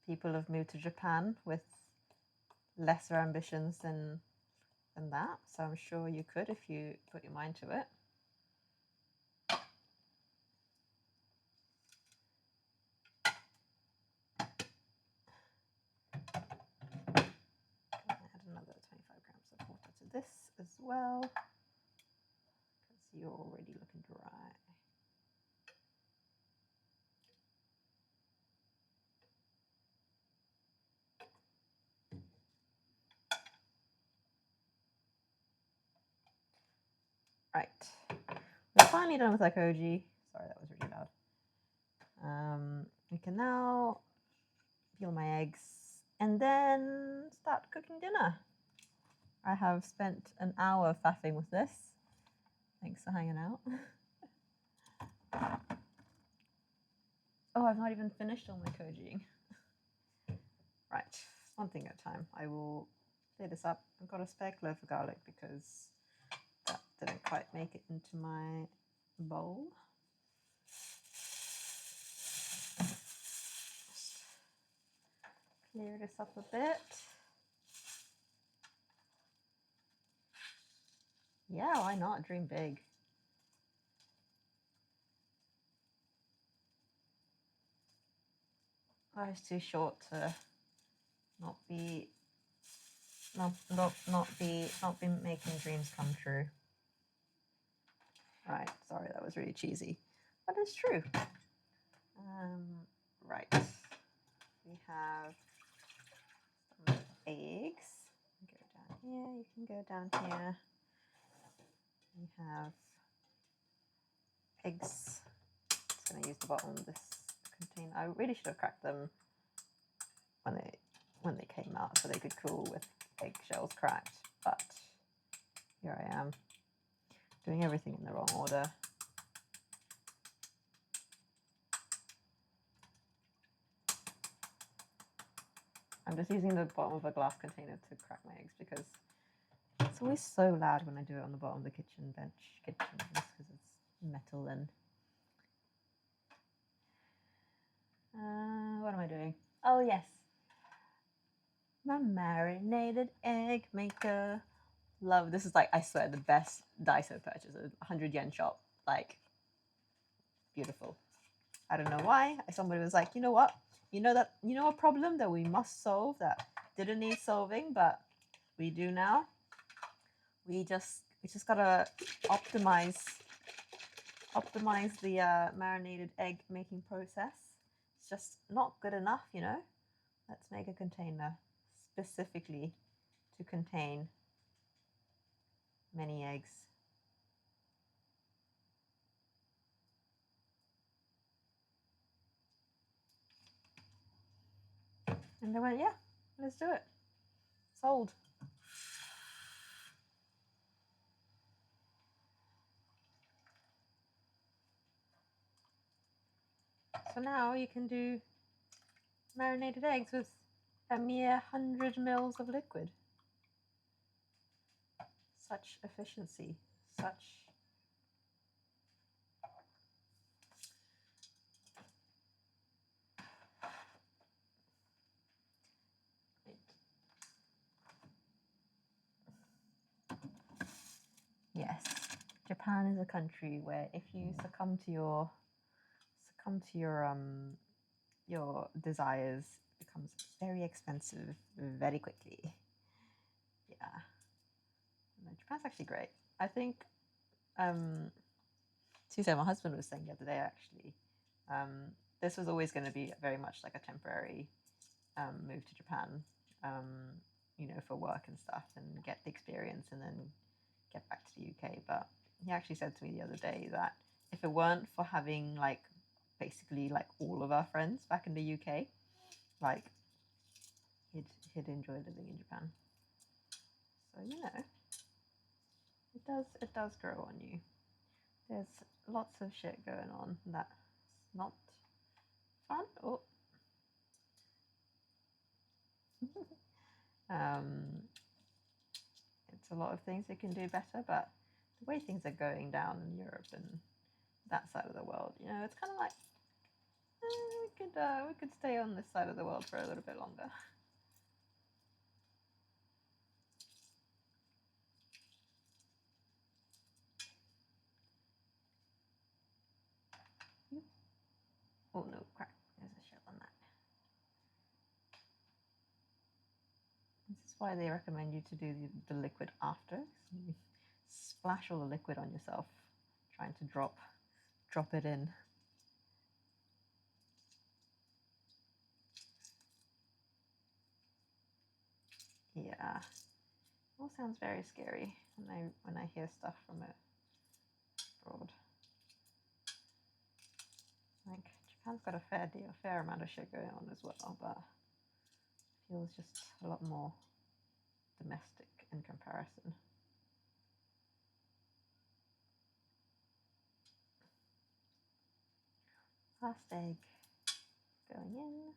people have moved to Japan with lesser ambitions than that, so I'm sure you could if you put your mind to it. Add another 25 grams of water to this as well, because you're already looking dry. Right, we're finally done with our koji. Sorry, that was really loud. We can now peel my eggs and then start cooking dinner. I have spent an hour faffing with this. Thanks for hanging out. Oh, I've not even finished all my kojiing. Right, one thing at a time. I will clear this up. I've got a spare clove of garlic because that didn't quite make it into my bowl. Just clear this up a bit. Yeah, why not? Dream big. Life's too short to not be making dreams come true. Right, sorry, that was really cheesy, but it's true. Right. We have some eggs. Go down here. You can go down here. We have eggs. Just going to use the bottom of this container. I really should have cracked them when they came out so they could cool with eggshells cracked. But here I am, doing everything in the wrong order. I'm just using the bottom of a glass container to crack my eggs because it's always so loud when I do it on the bottom of the kitchen just because it's metal and... what am I doing? Oh yes, my marinated egg maker. Love, this is like, I swear, the best Daiso purchase, a 100 yen shop, like, beautiful. I don't know why. Somebody was like, you know what? You know a problem that we must solve that didn't need solving, but we do now. We just gotta optimize the marinated egg making process. It's just not good enough, you know. Let's make a container specifically to contain many eggs. And they went, yeah, let's do it. Sold. So now you can do marinated eggs with a mere 100 mils of liquid. Such efficiency, such... Yes, Japan is a country where if you succumb to your desires, it becomes very expensive very quickly. Yeah, no, Japan's actually great. I think Tuesday, my husband was saying the other day actually, this was always going to be very much like a temporary move to Japan, you know, for work and stuff, and get the experience and then get back to the UK. But he actually said to me the other day that if it weren't for having like basically like all of our friends back in the UK, like he'd enjoy living in Japan. So you know, it does grow on you. There's lots of shit going on that's not fun. Oh. It's a lot of things they can do better, but the way things are going down in Europe and that side of the world, you know, it's kind of like we could stay on this side of the world for a little bit longer. Oh no, crap! There's a shell on that. This is why they recommend you to do the liquid after. You splash all the liquid on yourself, trying to drop it in. Yeah, it all sounds very scary when I hear stuff from it abroad. Like Japan's got a fair amount of shit going on as well, but it feels just a lot more domestic in comparison. Last egg going in.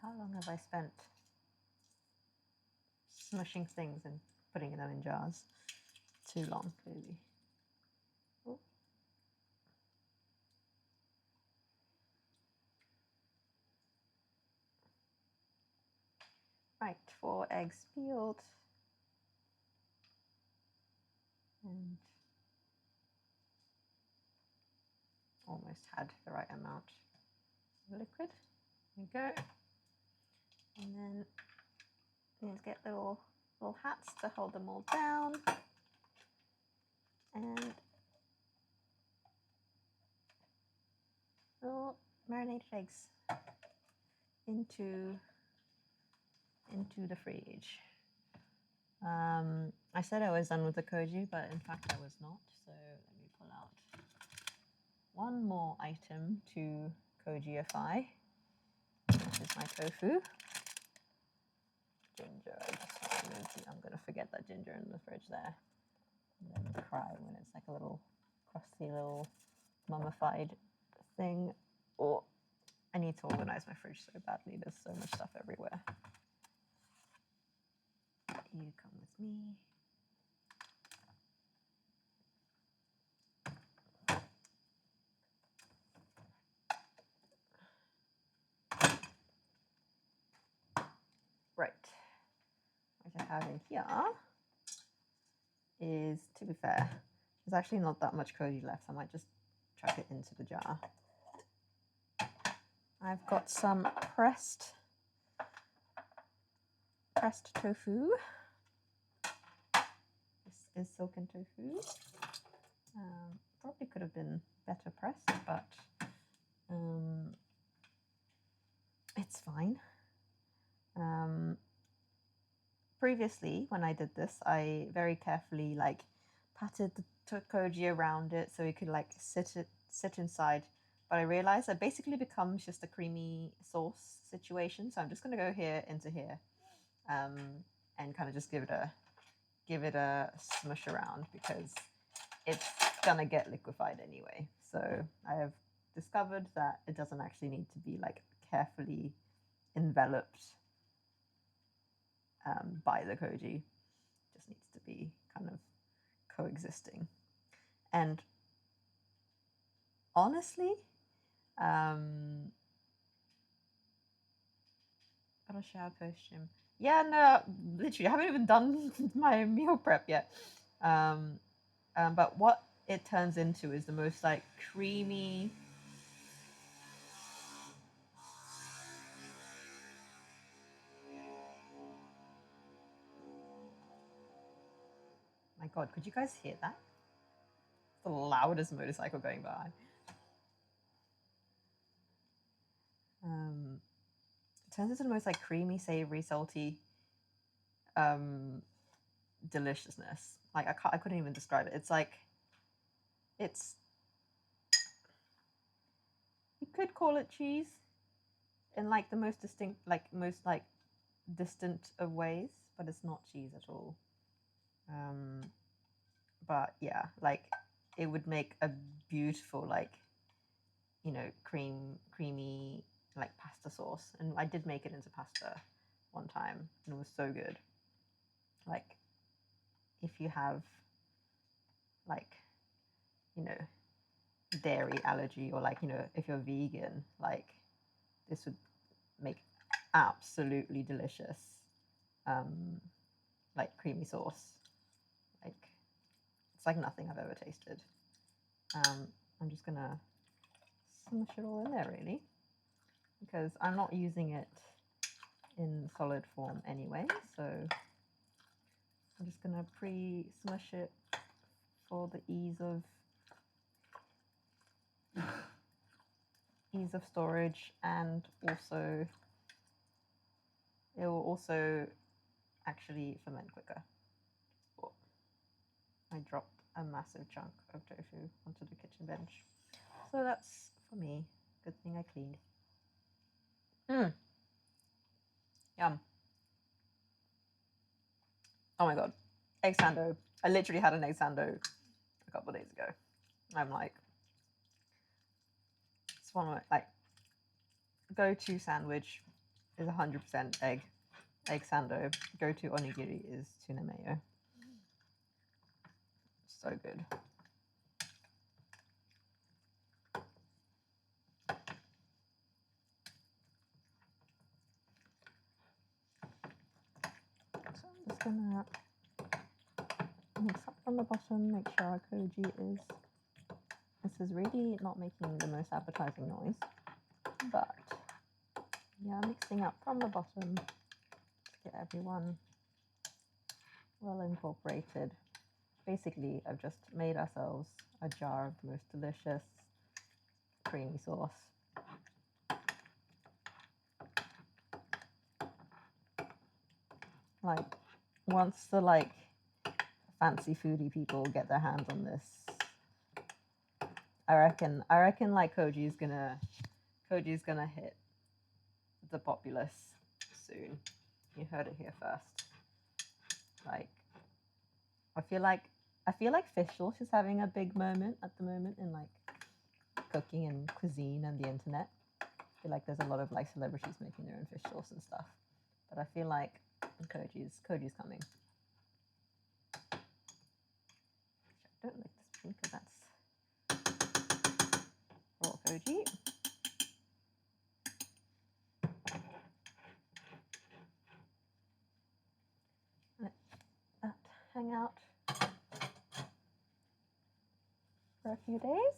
How long have I spent smushing things and putting them in jars? Too long, clearly. Oh. Right, 4 eggs peeled. And almost had the right amount of liquid. There we go. And then You need to get little hats to hold them all down, and little marinated eggs into the fridge. I said I was done with the koji, but in fact I was not. So let me pull out one more item to kojiify. This is my tofu. Ginger. I'm gonna forget that ginger in the fridge there. And then cry when it's like a little crusty little mummified thing. Oh, I need to organize my fridge so badly. There's so much stuff everywhere. You come with me. Right. What I have in here is, to be fair, there's actually not that much koji left. I might just chuck it into the jar. I've got some pressed tofu. This is silken tofu. Probably could have been better pressed, but it's fine. Previously, when I did this, I very carefully like patted the koji around it so it could like sit inside. But I realized it basically becomes just a creamy sauce situation. So I'm just gonna go here into here, and kind of just give it a smush around, because it's gonna get liquefied anyway. So I have discovered that it doesn't actually need to be like carefully enveloped by the koji. It just needs to be kind of coexisting. And honestly, got a shower post gym. Yeah, no, literally, I haven't even done my meal prep yet. But what it turns into is the most like creamy. My God, could you guys hear that? It's the loudest motorcycle going by. It turns into the most like creamy, savory, salty deliciousness. Like I couldn't even describe it. It's like, you could call it cheese in like the most distinct, like most like distant of ways, but it's not cheese at all. But yeah, like it would make a beautiful like, you know, creamy like pasta sauce. And I did make it into pasta one time and it was so good. Like if you have like, you know, dairy allergy, or like, you know, if you're vegan, like this would make absolutely delicious like creamy sauce. Like it's like nothing I've ever tasted. I'm just gonna smush it all in there really, because I'm not using it in solid form anyway, so I'm just gonna pre-smush it for the ease of storage, and also it will also actually ferment quicker. Oh, I dropped a massive chunk of tofu onto the kitchen bench, so that's for me. Good thing I cleaned. Yum. Oh my God, egg sando. I literally had an egg sando a couple of days ago. I'm like, it's one of my like go-to sandwich is 100% egg sando. Go-to onigiri is tuna mayo. So good. So I'm just gonna mix up from the bottom, make sure our koji is. This is really not making the most appetizing noise, but yeah, mixing up from the bottom, get everyone well incorporated. Basically, I've just made ourselves a jar of the most delicious creamy sauce. Like, once the like fancy foodie people get their hands on this, I reckon like Koji's gonna hit the populace soon. You heard it here first. Like, I feel like fish sauce is having a big moment at the moment in like cooking and cuisine and the internet. I feel like there's a lot of like celebrities making their own fish sauce and stuff. But I feel like Koji's coming. I don't like this pink because that's raw koji. Let that hang out for a few days.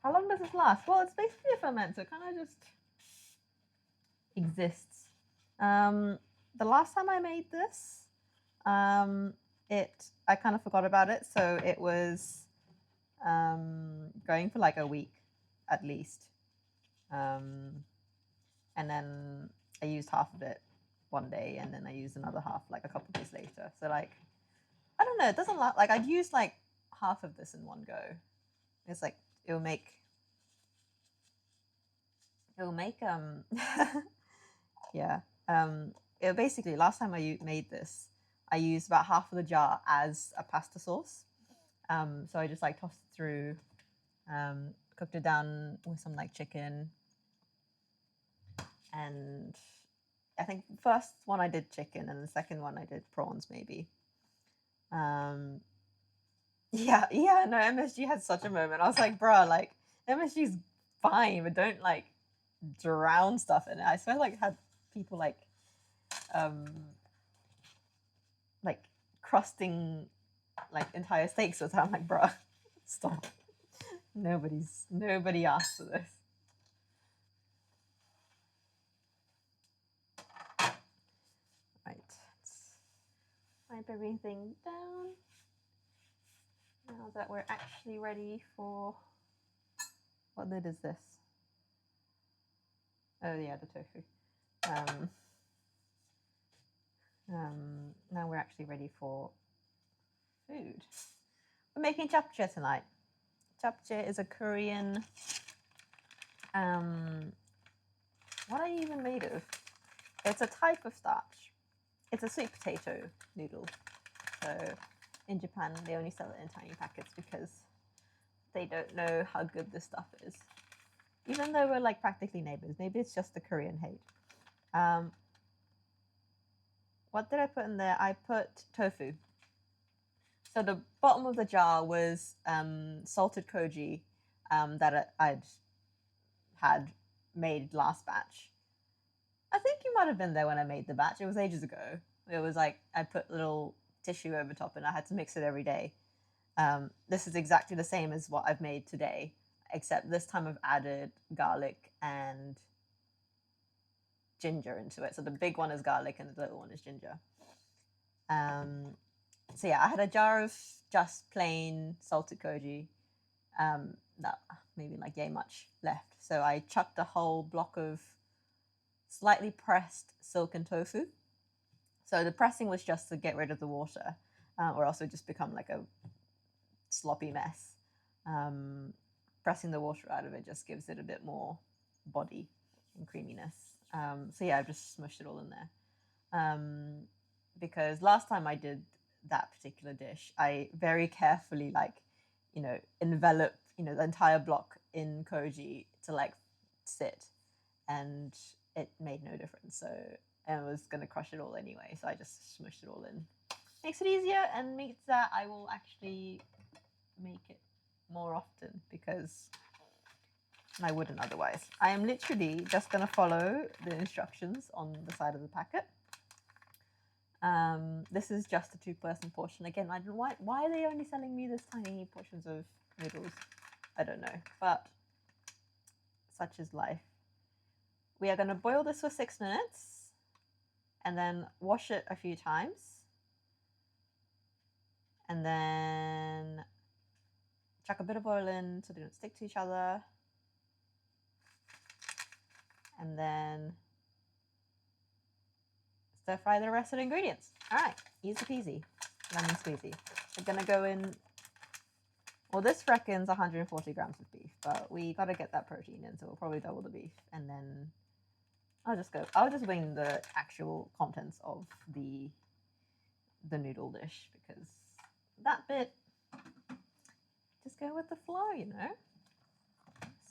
How long does this last? Well, it's basically a ferment, so it kind of just exists. The last time I made this, I kind of forgot about it, so it was going for like a week at least, and then I used half of it one day, and then I used another half like a couple days later. So like, I don't know, it doesn't like I'd use like half of this in one go. It's like it'll make yeah. It basically, last time I made this, I used about half of the jar as a pasta sauce. So I just like tossed it through, cooked it down with some like chicken, and I think the first one I did chicken, and the second one I did prawns maybe. Yeah, no, MSG had such a moment. I was like, bruh, like MSG's fine, but don't like drown stuff in it. I swear, like had people like crusting like entire steaks with it. I'm like, bruh, stop. Nobody asked for this. Right, let's wipe everything down. Now that we're actually ready for, what lid is this? Oh yeah, the tofu. Now we're actually ready for food. We're making japchae tonight. Japchae is a Korean, what are you even made of? It's a type of starch. It's a sweet potato noodle. So in Japan, they only sell it in tiny packets because they don't know how good this stuff is. Even though we're like practically neighbors, maybe it's just the Korean hate. What did I put in there? I put tofu. So the bottom of the jar was salted koji that I'd had made last batch. I think you might have been there when I made the batch. It was ages ago. It was like I put little tissue over top and I had to mix it every day. This is exactly the same as what I've made today, except this time I've added garlic and ginger into it. So the big one is garlic and the little one is ginger. So yeah, I had a jar of just plain salted koji. That maybe like yay much left. So I chucked a whole block of slightly pressed silken tofu. So the pressing was just to get rid of the water, or else it would just become like a sloppy mess. Pressing the water out of it just gives it a bit more body and creaminess. So yeah, I've just smushed it all in there. Because last time I did that particular dish, I very carefully envelop the entire block in koji to like sit, and it made no difference. So I was gonna crush it all anyway, so I just smushed it all in. Makes it easier and means that I will actually make it more often because I wouldn't otherwise. I am literally just gonna follow the instructions on the side of the packet. This is just a 2-person portion. Again, I don't know why are they only selling me this tiny portions of noodles? I don't know, but such is life. We are going to boil this for 6 minutes. and then wash it a few times. And then chuck a bit of oil in so they don't stick to each other. And then stir fry the rest of the ingredients. All right, easy peasy, lemon squeezy. We're gonna go in, well, this reckons 140 grams of beef, but we gotta get that protein in, so we'll probably double the beef. And then I'll just wing the actual contents of the noodle dish, because that bit, just go with the flow, you know?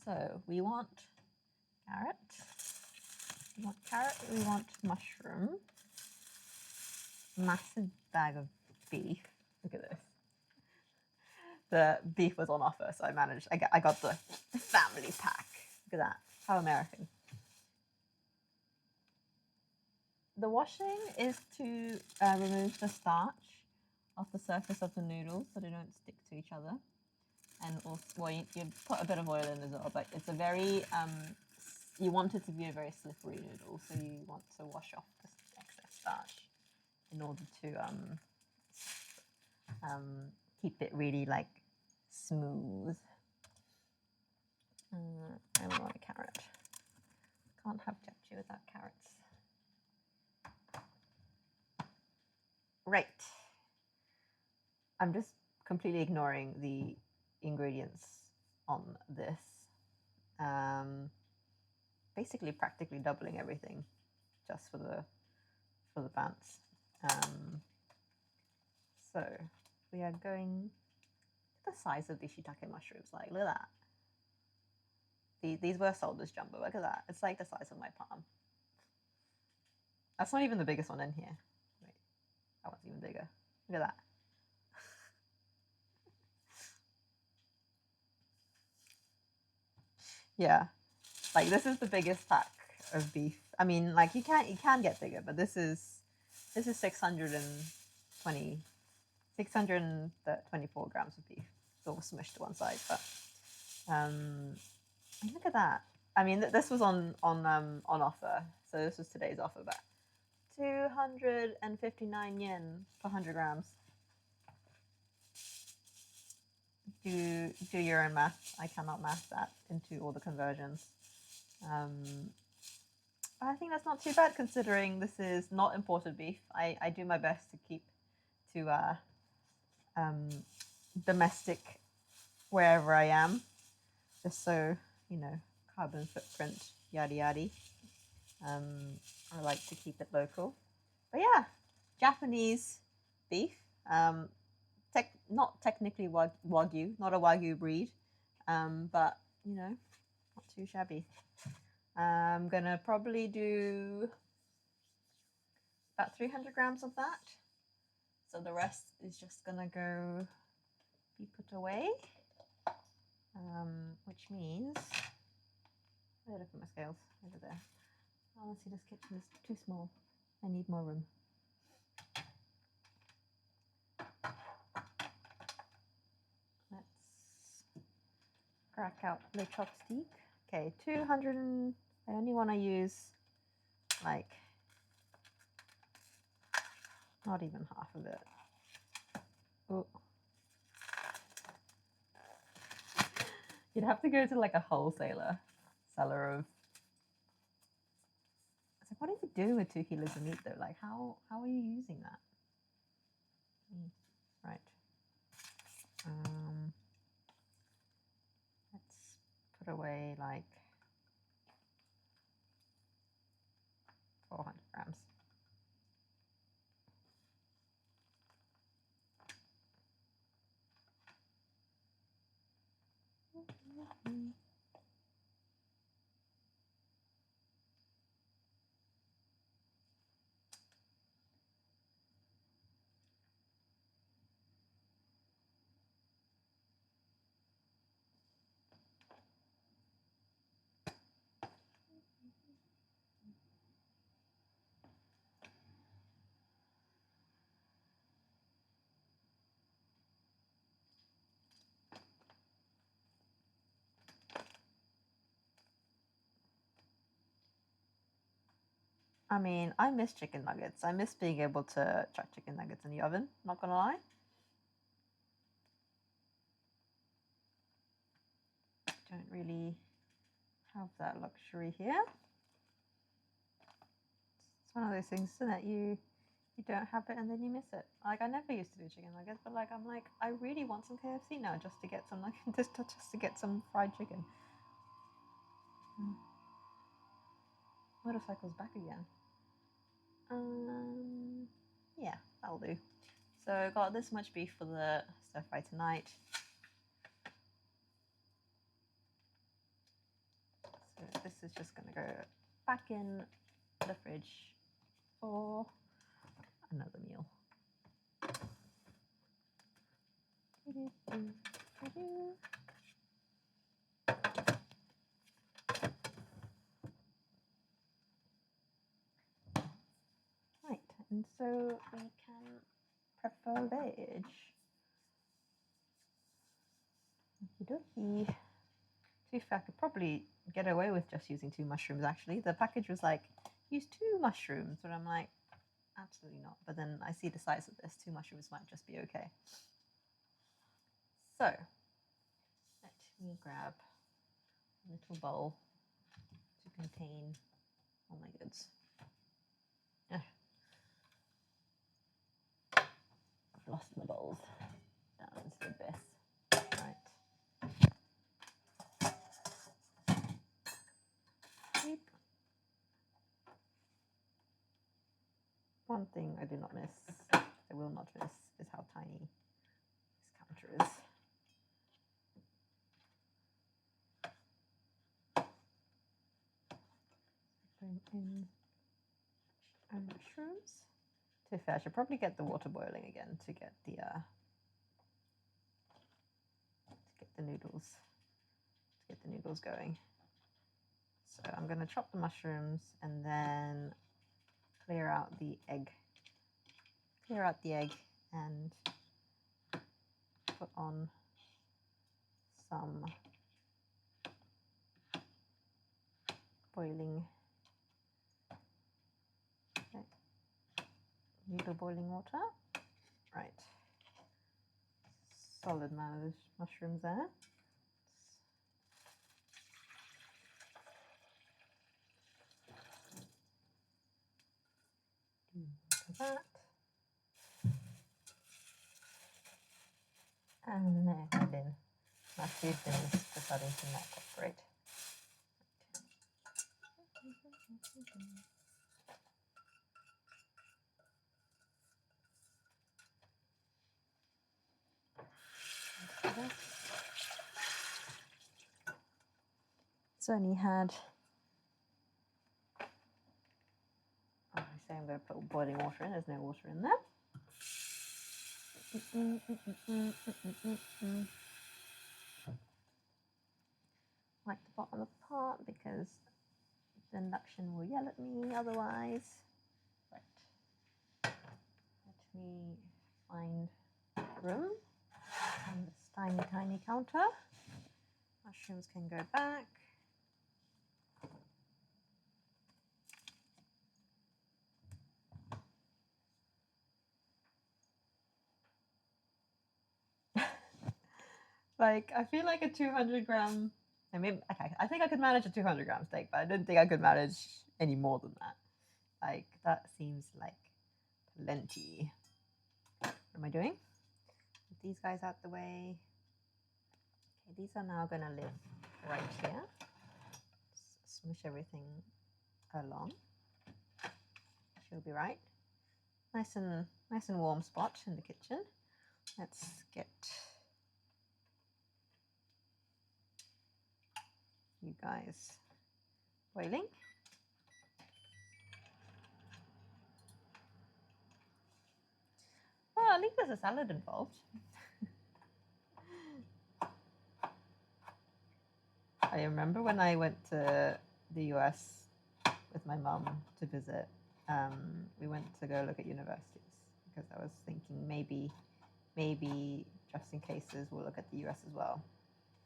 So we want carrot, we want mushroom, massive bag of beef. Look at this. The beef was on offer, so I got the family pack. Look at that, how American. The washing is to remove the starch off the surface of the noodles so they don't stick to each other. And also, well, you put a bit of oil in as well, but it's a very, you want it to be a very slippery noodle, so you want to wash off the excess starch in order to keep it really like smooth. And we want a carrot. Can't have japchae without carrots. Right. I'm just completely ignoring the ingredients on this. Basically, practically doubling everything just for the pants. So we are going to the size of the shiitake mushrooms. Like, look at that. These were sold as jumbo. Look at that. It's like the size of my palm. That's not even the biggest one in here. Wait, that one's even bigger. Look at that. Yeah, like this is the biggest pack of beef. I mean, like you can get bigger, but this is 624 grams of beef. It's all smushed to one side, but look at that. I mean, this was on offer, so this was today's offer, but 259 yen per 100 grams. Do your own math. I cannot math that into all the conversions. I think that's not too bad considering this is not imported beef. I do my best to keep to domestic wherever I am, just so, you know, carbon footprint, yada yada. I like to keep it local. But yeah, Japanese beef. Not technically wagyu, not a wagyu breed, but you know, not too shabby. I'm gonna probably do about 300 grams of that. So the rest is just gonna go be put away, which means, look at my scales over there. Honestly, this kitchen is too small. I need more room. Let's crack out the chopstick. Okay, 200. I only want to use like not even half of it. Ooh. You'd have to go to like a wholesaler seller of. It's like, what are you doing with 2 kilos of meat though? Like, how are you using that? Right. Let's put away like 400 grams. I mean, I miss chicken nuggets. I miss being able to chuck chicken nuggets in the oven, not gonna lie. Don't really have that luxury here. It's one of those things, isn't it? You don't have it and then you miss it. Like, I never used to do chicken nuggets, but like I'm like, I really want some KFC now just to get some like just to get some fried chicken. Motorcycle's back again. Yeah, that'll do. So I got this much beef for the stir fry tonight. So this is just gonna go back in the fridge for another meal. Right, and so we can prepare veg. Okie dokie. To be fair, I could probably get away with just using 2 mushrooms actually. The package was like, use 2 mushrooms, but I'm like, absolutely not. But then I see the size of this, 2 mushrooms might just be okay. So, let me grab a little bowl to contain all my goods. I've lost my bowls down into the abyss. Right. Beep. One thing I do not miss, I will not miss, is how tiny this counter is. Bring in our mushrooms. To be fair, I should probably get the water boiling again to get the noodles going. So I'm going to chop the mushrooms and then clear out the egg and put on some boiling noodle boiling water. Right, solid amount of mushrooms there. That. And there, my bin. My food bin is deciding to not cooperate. It's only had, I say I'm going to put boiling water in, there's no water in there. Like the bottom of the pot because the induction will yell at me otherwise. Right. Let me find room on this tiny, tiny counter. Mushrooms can go back. Like, I feel like a 200-gram, I mean, okay, I think I could manage a 200-gram steak, but I didn't think I could manage any more than that. Like, that seems like plenty. What am I doing? Put these guys out the way. Okay, these are now going to live right here. Just smush everything along. She'll be right. Nice and warm spot in the kitchen. Let's get you guys boiling. Well, at least there's a salad involved. I remember when I went to the US with my mum to visit, we went to go look at universities because I was thinking maybe just in cases we'll look at the US as well.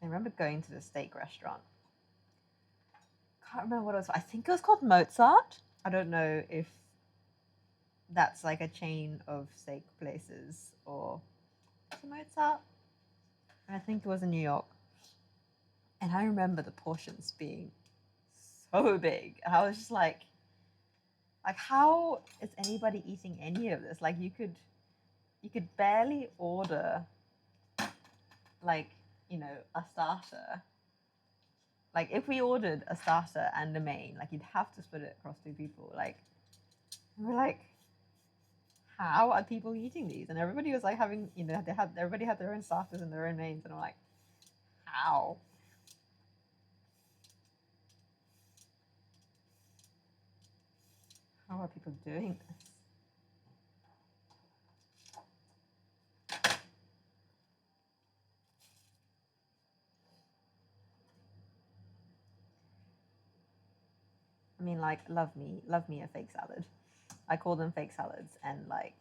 I remember going to the steak restaurant. Can't remember what it was. I think it was called Mozart. I don't know if that's like a chain of steak places or Mozart. I think it was in New York. And I remember the portions being so big. And I was just like how is anybody eating any of this? Like you could barely order like, you know, a starter. Like if we ordered a starter and a main, like you'd have to split it across two people. Like we're like, how are people eating these? And everybody was like having, you know, everybody had their own starters and their own mains, and I'm like, how? How are people doing this? I mean, like, love me a fake salad. I call them fake salads, and like,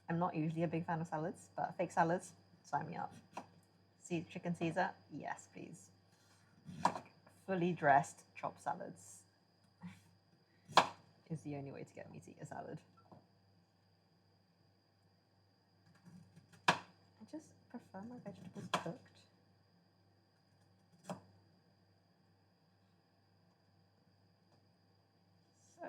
I'm not usually a big fan of salads, but fake salads, sign me up. See, chicken Caesar, yes, please. Fully dressed chopped salads is the only way to get me to eat a salad. I just prefer my vegetables cooked. So,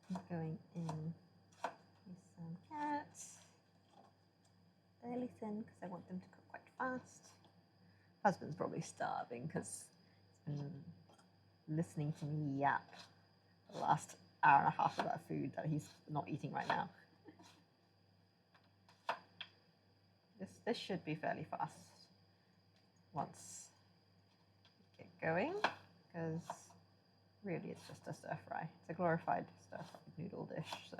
I'm going in with some carrots, fairly thin because I want them to cook quite fast. Husband's probably starving because he's been listening to me yap the last hour and a half about food that he's not eating right now. This should be fairly fast once we get going, because really it's just a stir fry. It's a glorified stir fried noodle dish, so.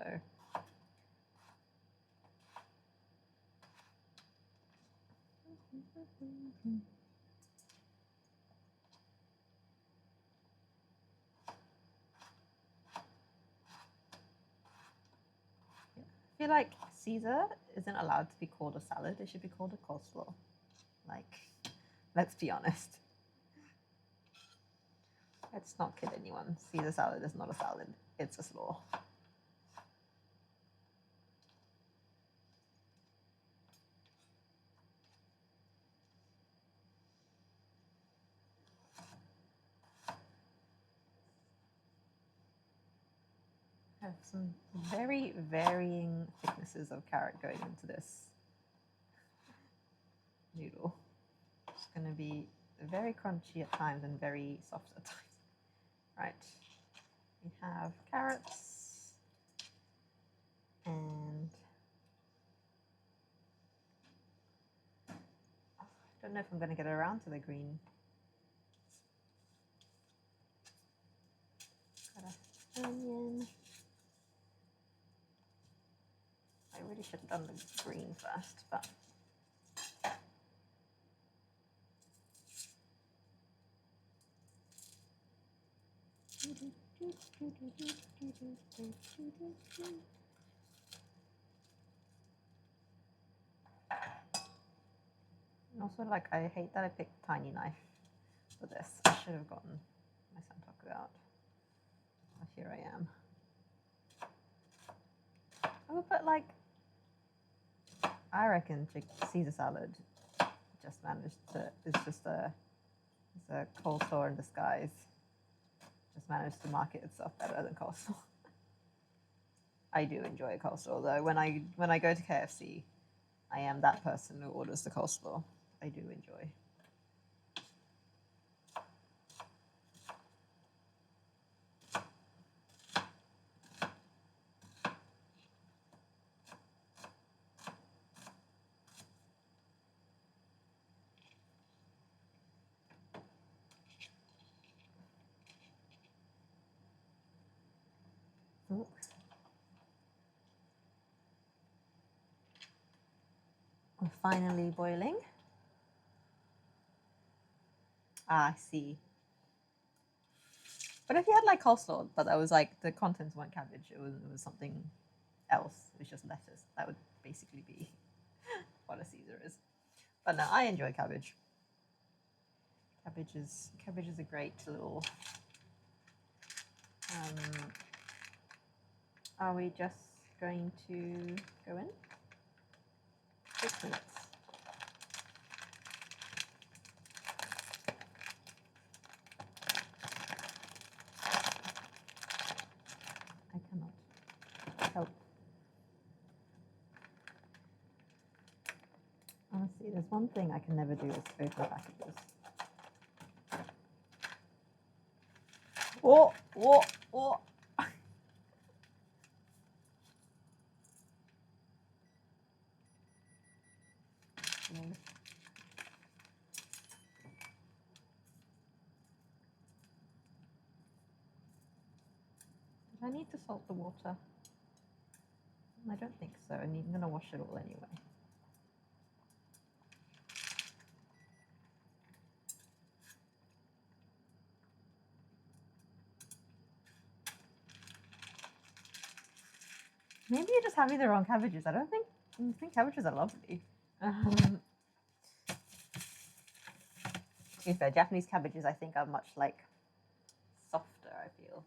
I feel like Caesar isn't allowed to be called a salad. It should be called a coleslaw. Like, let's be honest. Let's not kid anyone. Caesar salad is not a salad. It's a slaw. I have some very varying thicknesses of carrot going into this noodle. It's going to be very crunchy at times and very soft at times. Right. We have carrots and I don't know if I'm going to get around to the green. Got an onion. I really should have done the green first, but and also, like, I hate that I picked a tiny knife for this. I should have gotten my santoku out. But here I am. Oh, but like, I reckon Caesar salad just managed to. It's just it's a coleslaw in disguise. Just managed to market itself better than coleslaw. I do enjoy a coleslaw though. When I go to KFC, I am that person who orders the coleslaw. I do enjoy. Ooh. We're finally boiling. Ah, I see. But if you had like coleslaw, but that was like the contents weren't cabbage, it was something else. It was just lettuce. That would basically be what a Caesar is. But no, I enjoy cabbage. Cabbage is a great little. Are we just going to go in? 6 minutes. I cannot help. Honestly, there's one thing I can never do is open packages. Oh, oh, oh. Did I need to salt the water? I don't think so. I'm going to wash it all anyway. Maybe you're just having the wrong cabbages. I think cabbages are lovely. To be fair, Japanese cabbages I think are much like softer, I feel.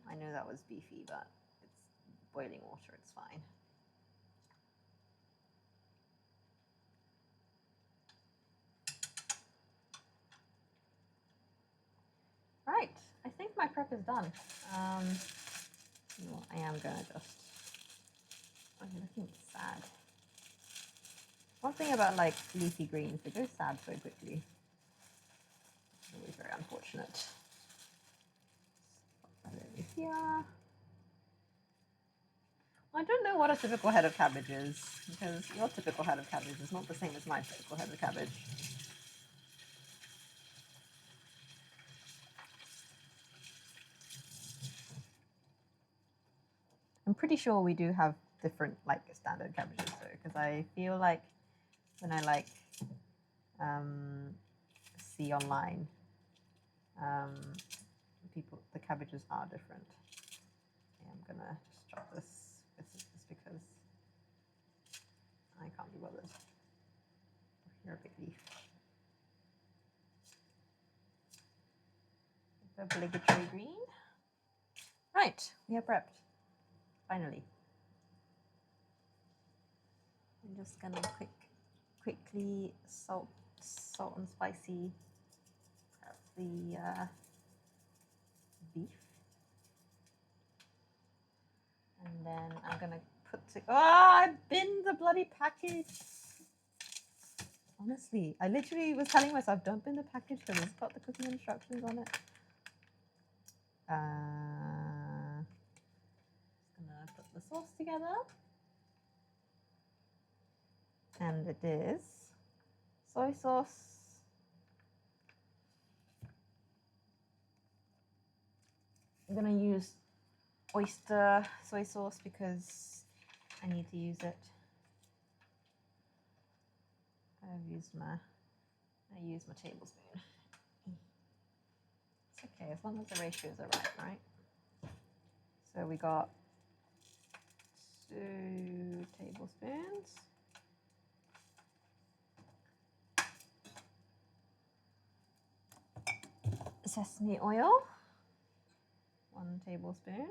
I know that was beefy, but it's boiling water, it's fine. Right, I think my prep is done. Well, I am gonna just. Oh, you're looking sad. One thing about like leafy greens, they go sad so quickly. It's always very unfortunate. Put that over here. I don't know what a typical head of cabbage is, because your typical head of cabbage is not the same as my typical head of cabbage. I'm pretty sure we do have different like standard cabbages though, because I feel like when I like see online, the cabbages are different. Okay, I'm gonna just chop this just because I can't be bothered. You're a big leaf. The obligatory green. Right, we are prepped. Finally. I'm just gonna quickly salt and spicy perhaps the beef, and then I'm gonna I binned the bloody package. Honestly, I literally was telling myself don't bin the package because it's got the cooking instructions on it. Just gonna put the sauce together, and it is soy sauce. I'm gonna use oyster soy sauce because I need to use it. I use my tablespoon. It's okay as long as the ratios are right? So we got 2 tablespoons. Sesame oil, 1 tablespoon.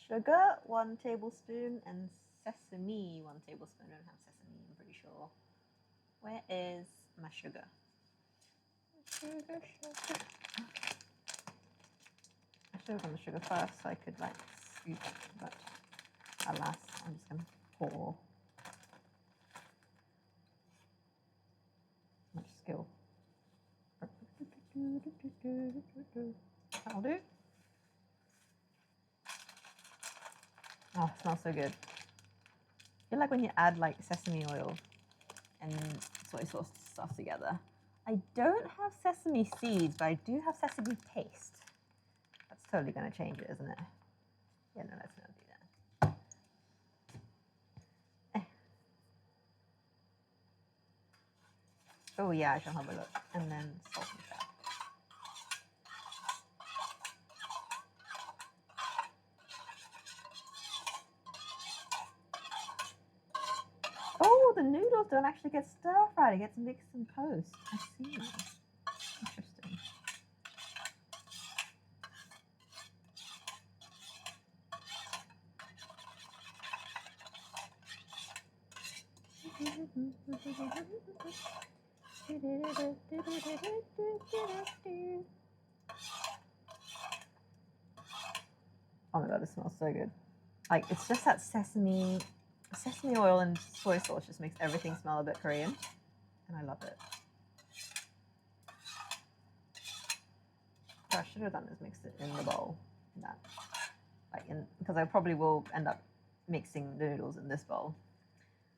Sugar, 1 tablespoon, and sesame, 1 tablespoon. I don't have sesame, I'm pretty sure. Where is my sugar? Sugar. I should have done the sugar first so I could like scoop, but alas, I'm just gonna pour. Much skill. That'll do. Oh, it smells so good. I feel like when you add like sesame oil and soy sauce stuff together. I don't have sesame seeds, but I do have sesame paste. That's totally going to change it, isn't it? Yeah, no, let's not do that. Oh yeah, I shall have a look. And then salt and pepper. don't actually get stir-fried, it gets mixed in post. I see. Interesting. Oh my god, it smells so good. Like, it's just that sesame oil and soy sauce just makes everything smell a bit Korean, and I love it. What I should have done is mixed it in the bowl, because I probably will end up mixing the noodles in this bowl.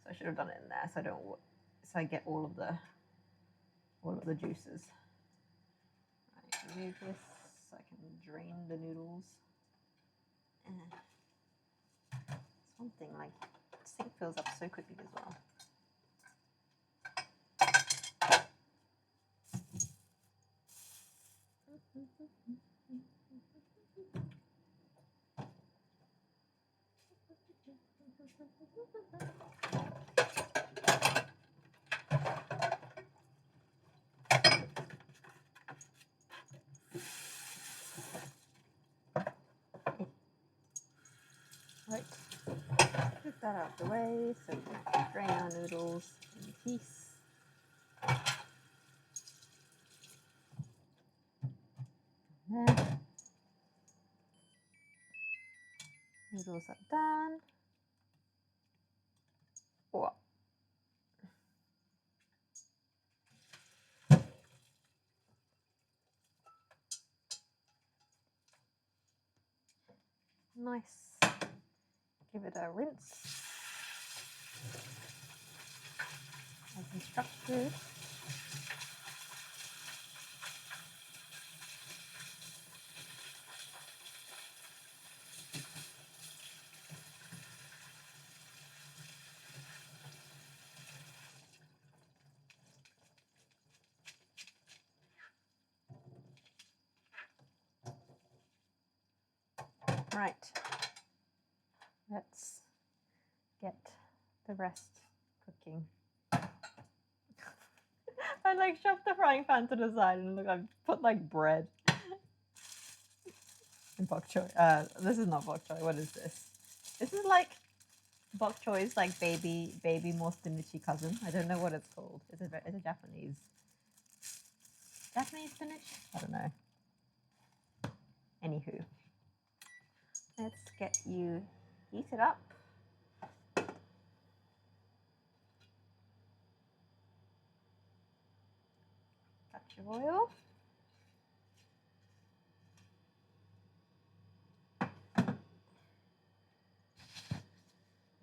So I should have done it in there, so I get all of the juices. Right, move this so I can drain the noodles. It's one thing, like, the sink fills up so quickly as well. Right, put that out of the way so we can drain our noodles in peace. There. Noodles are done. Oh. Nice. Give it a rinse as instructed. Right. Let's get the rest cooking. I like shoved the frying pan to the side and look, I've put like bread in bok choy. This is not bok choy. What is this? This is like bok choy's like baby more spinachy cousin. I don't know what it's called. It's a Japanese spinach. I don't know. Anywho, let's get you heated up. Touch of oil.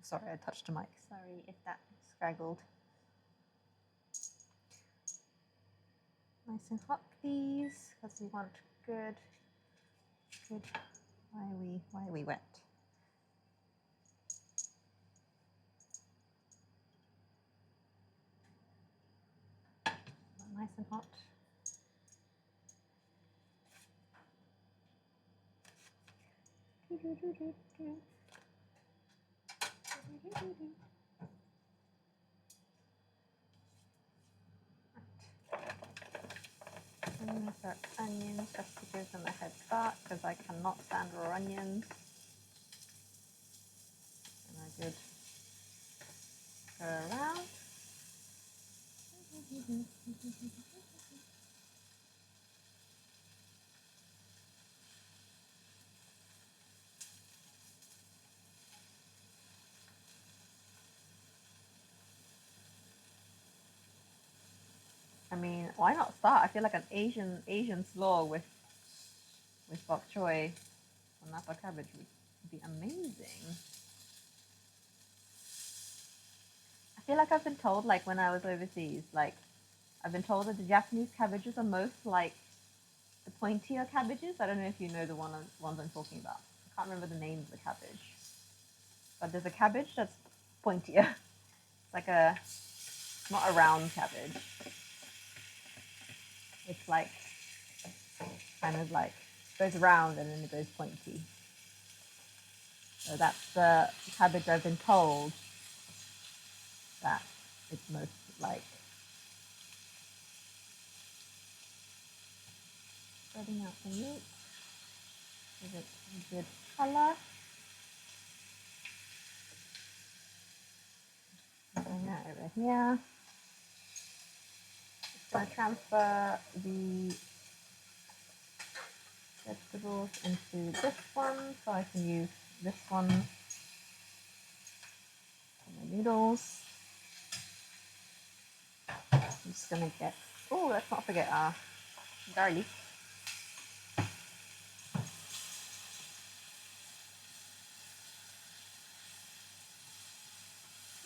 Sorry, I touched the mic. Sorry if that scraggled. Nice and hot, please, because we want good. Why are we wet? Nice and hot. And these are onions just to give them a head start because I cannot stand raw onions. And I good go around. I mean, why not start? I feel like an Asian slaw with bok choy or napa cabbage would be amazing. I feel like I've been told, like when I was overseas, like I've been told that the Japanese cabbages are most like the pointier cabbages. I don't know if you know the ones I'm talking about. I can't remember the name of the cabbage, but there's a cabbage that's pointier. It's like not a round cabbage. It's like kind of like goes round and then it goes pointy. So that's the cabbage I've been told that it's most like. Spreading out the meat, give it a good color. Bring that over here. Just going to transfer the vegetables into this one so I can use this one for my noodles. I'm just going to get, oh, let's not forget our garlic.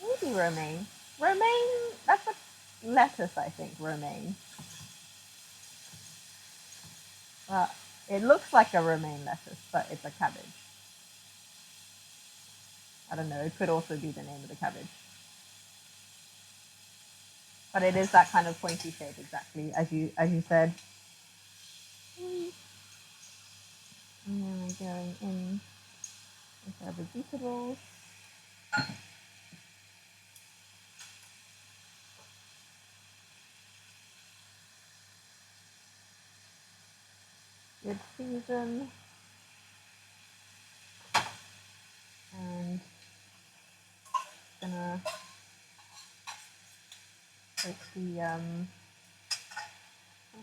Maybe romaine. Romaine, that's a lettuce, I think, romaine. It looks like a romaine lettuce, but it's a cabbage. I don't know, it could also be the name of the cabbage. But it is that kind of pointy shape, exactly, as you said. And then we're going in with our vegetables. Good season. And gonna take the I'll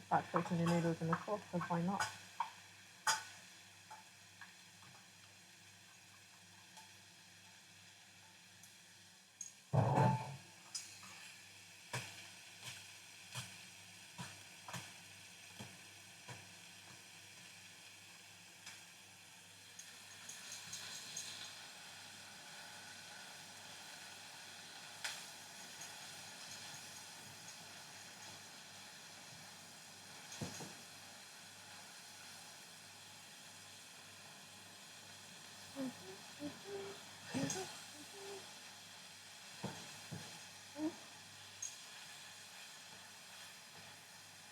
start cooking the noodles in the sauce, because why not?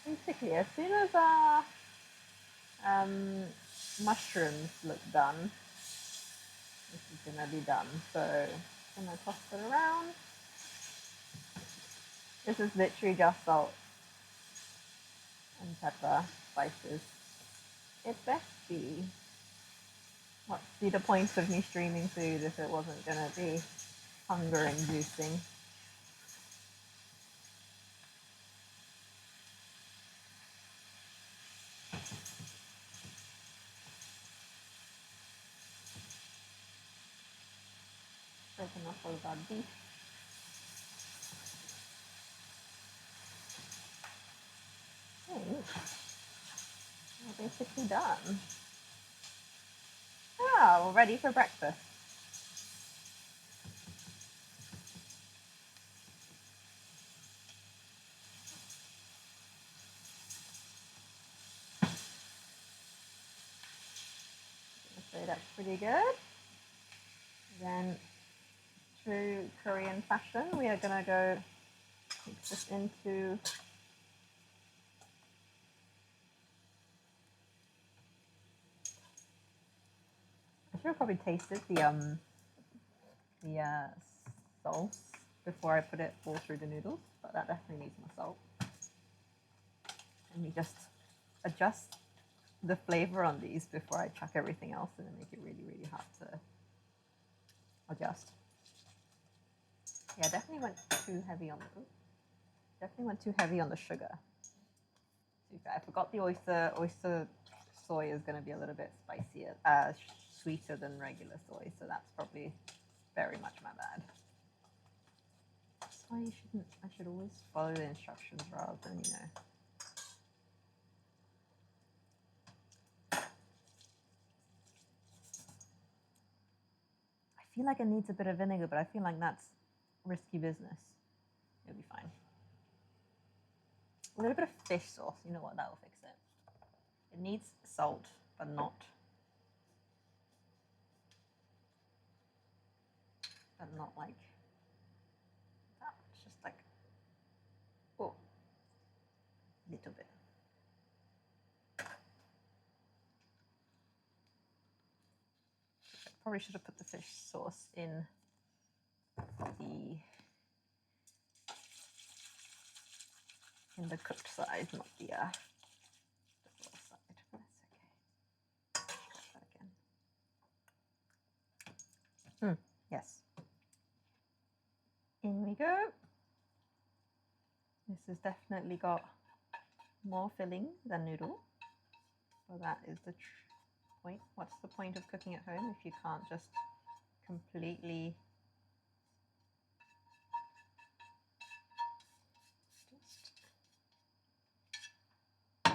Basically, as soon as our mushrooms look done, this is gonna be done. So I'm gonna toss it around. This is literally just salt and pepper, spices. It's best be. What's be the point of me streaming food if it wasn't gonna be hunger inducing? Broken off all of our beef. We're basically done. Oh, we're ready for breakfast. So that's pretty good. Then, true Korean fashion, we are gonna go mix this into I should have probably tasted the sauce before I put it all through the noodles, but that definitely needs more salt. And we just adjust the flavor on these before I chuck everything else in and make it really, really hard to adjust. Yeah, definitely went too heavy on the sugar. To be fair, I forgot the oyster soy is going to be a little bit spicier, sweeter than regular soy, so that's probably very much my bad. That's why I should always follow the instructions rather than, I feel like it needs a bit of vinegar, but I feel like that's risky business. It'll be fine. A little bit of fish sauce, you know what, that will fix it. It needs salt, but not like that. It's just like, oh, a little bit. Probably should have put the fish sauce in the in the cooked side, not the raw side. But that's okay. Try that again. Yes. In we go. This has definitely got more filling than noodle. So that is the point. What's the point of cooking at home if you can't just completely yum.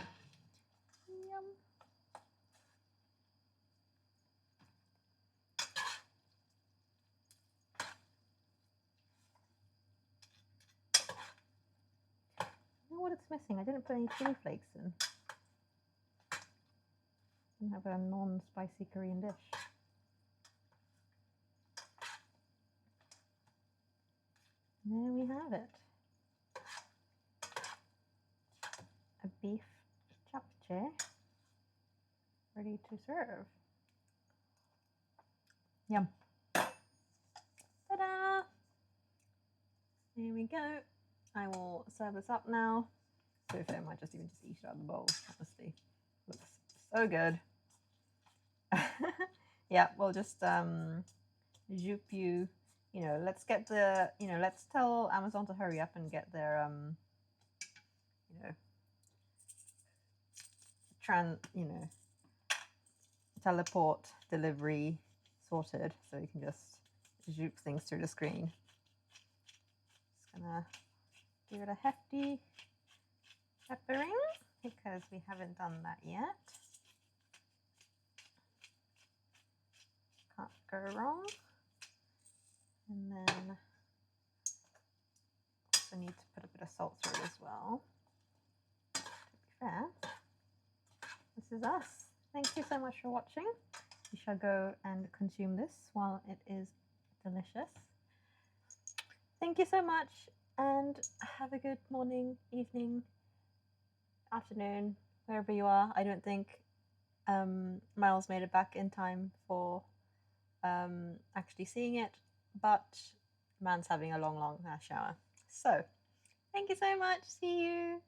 You know what it's missing? I didn't put any chili flakes in. I have a non-spicy Korean dish. There we have it. A beef japchae ready to serve. Yum. Ta-da! Here we go. I will serve this up now. So if I might just even just eat it out of the bowl, honestly. Looks so good. Yeah, we'll just jupe you, let's get the, let's tell Amazon to hurry up and get their teleport delivery sorted, so you can just jupe things through the screen. Just gonna give it a hefty peppering because we haven't done that yet. Can't go wrong. And then also need to put a bit of salt through it as well. To be fair, this is us. Thank you so much for watching. You shall go and consume this while it is delicious. Thank you so much and have a good morning, evening, afternoon, wherever you are. I don't think Miles made it back in time for actually seeing it, but man's having a long shower. So thank you so much. See you.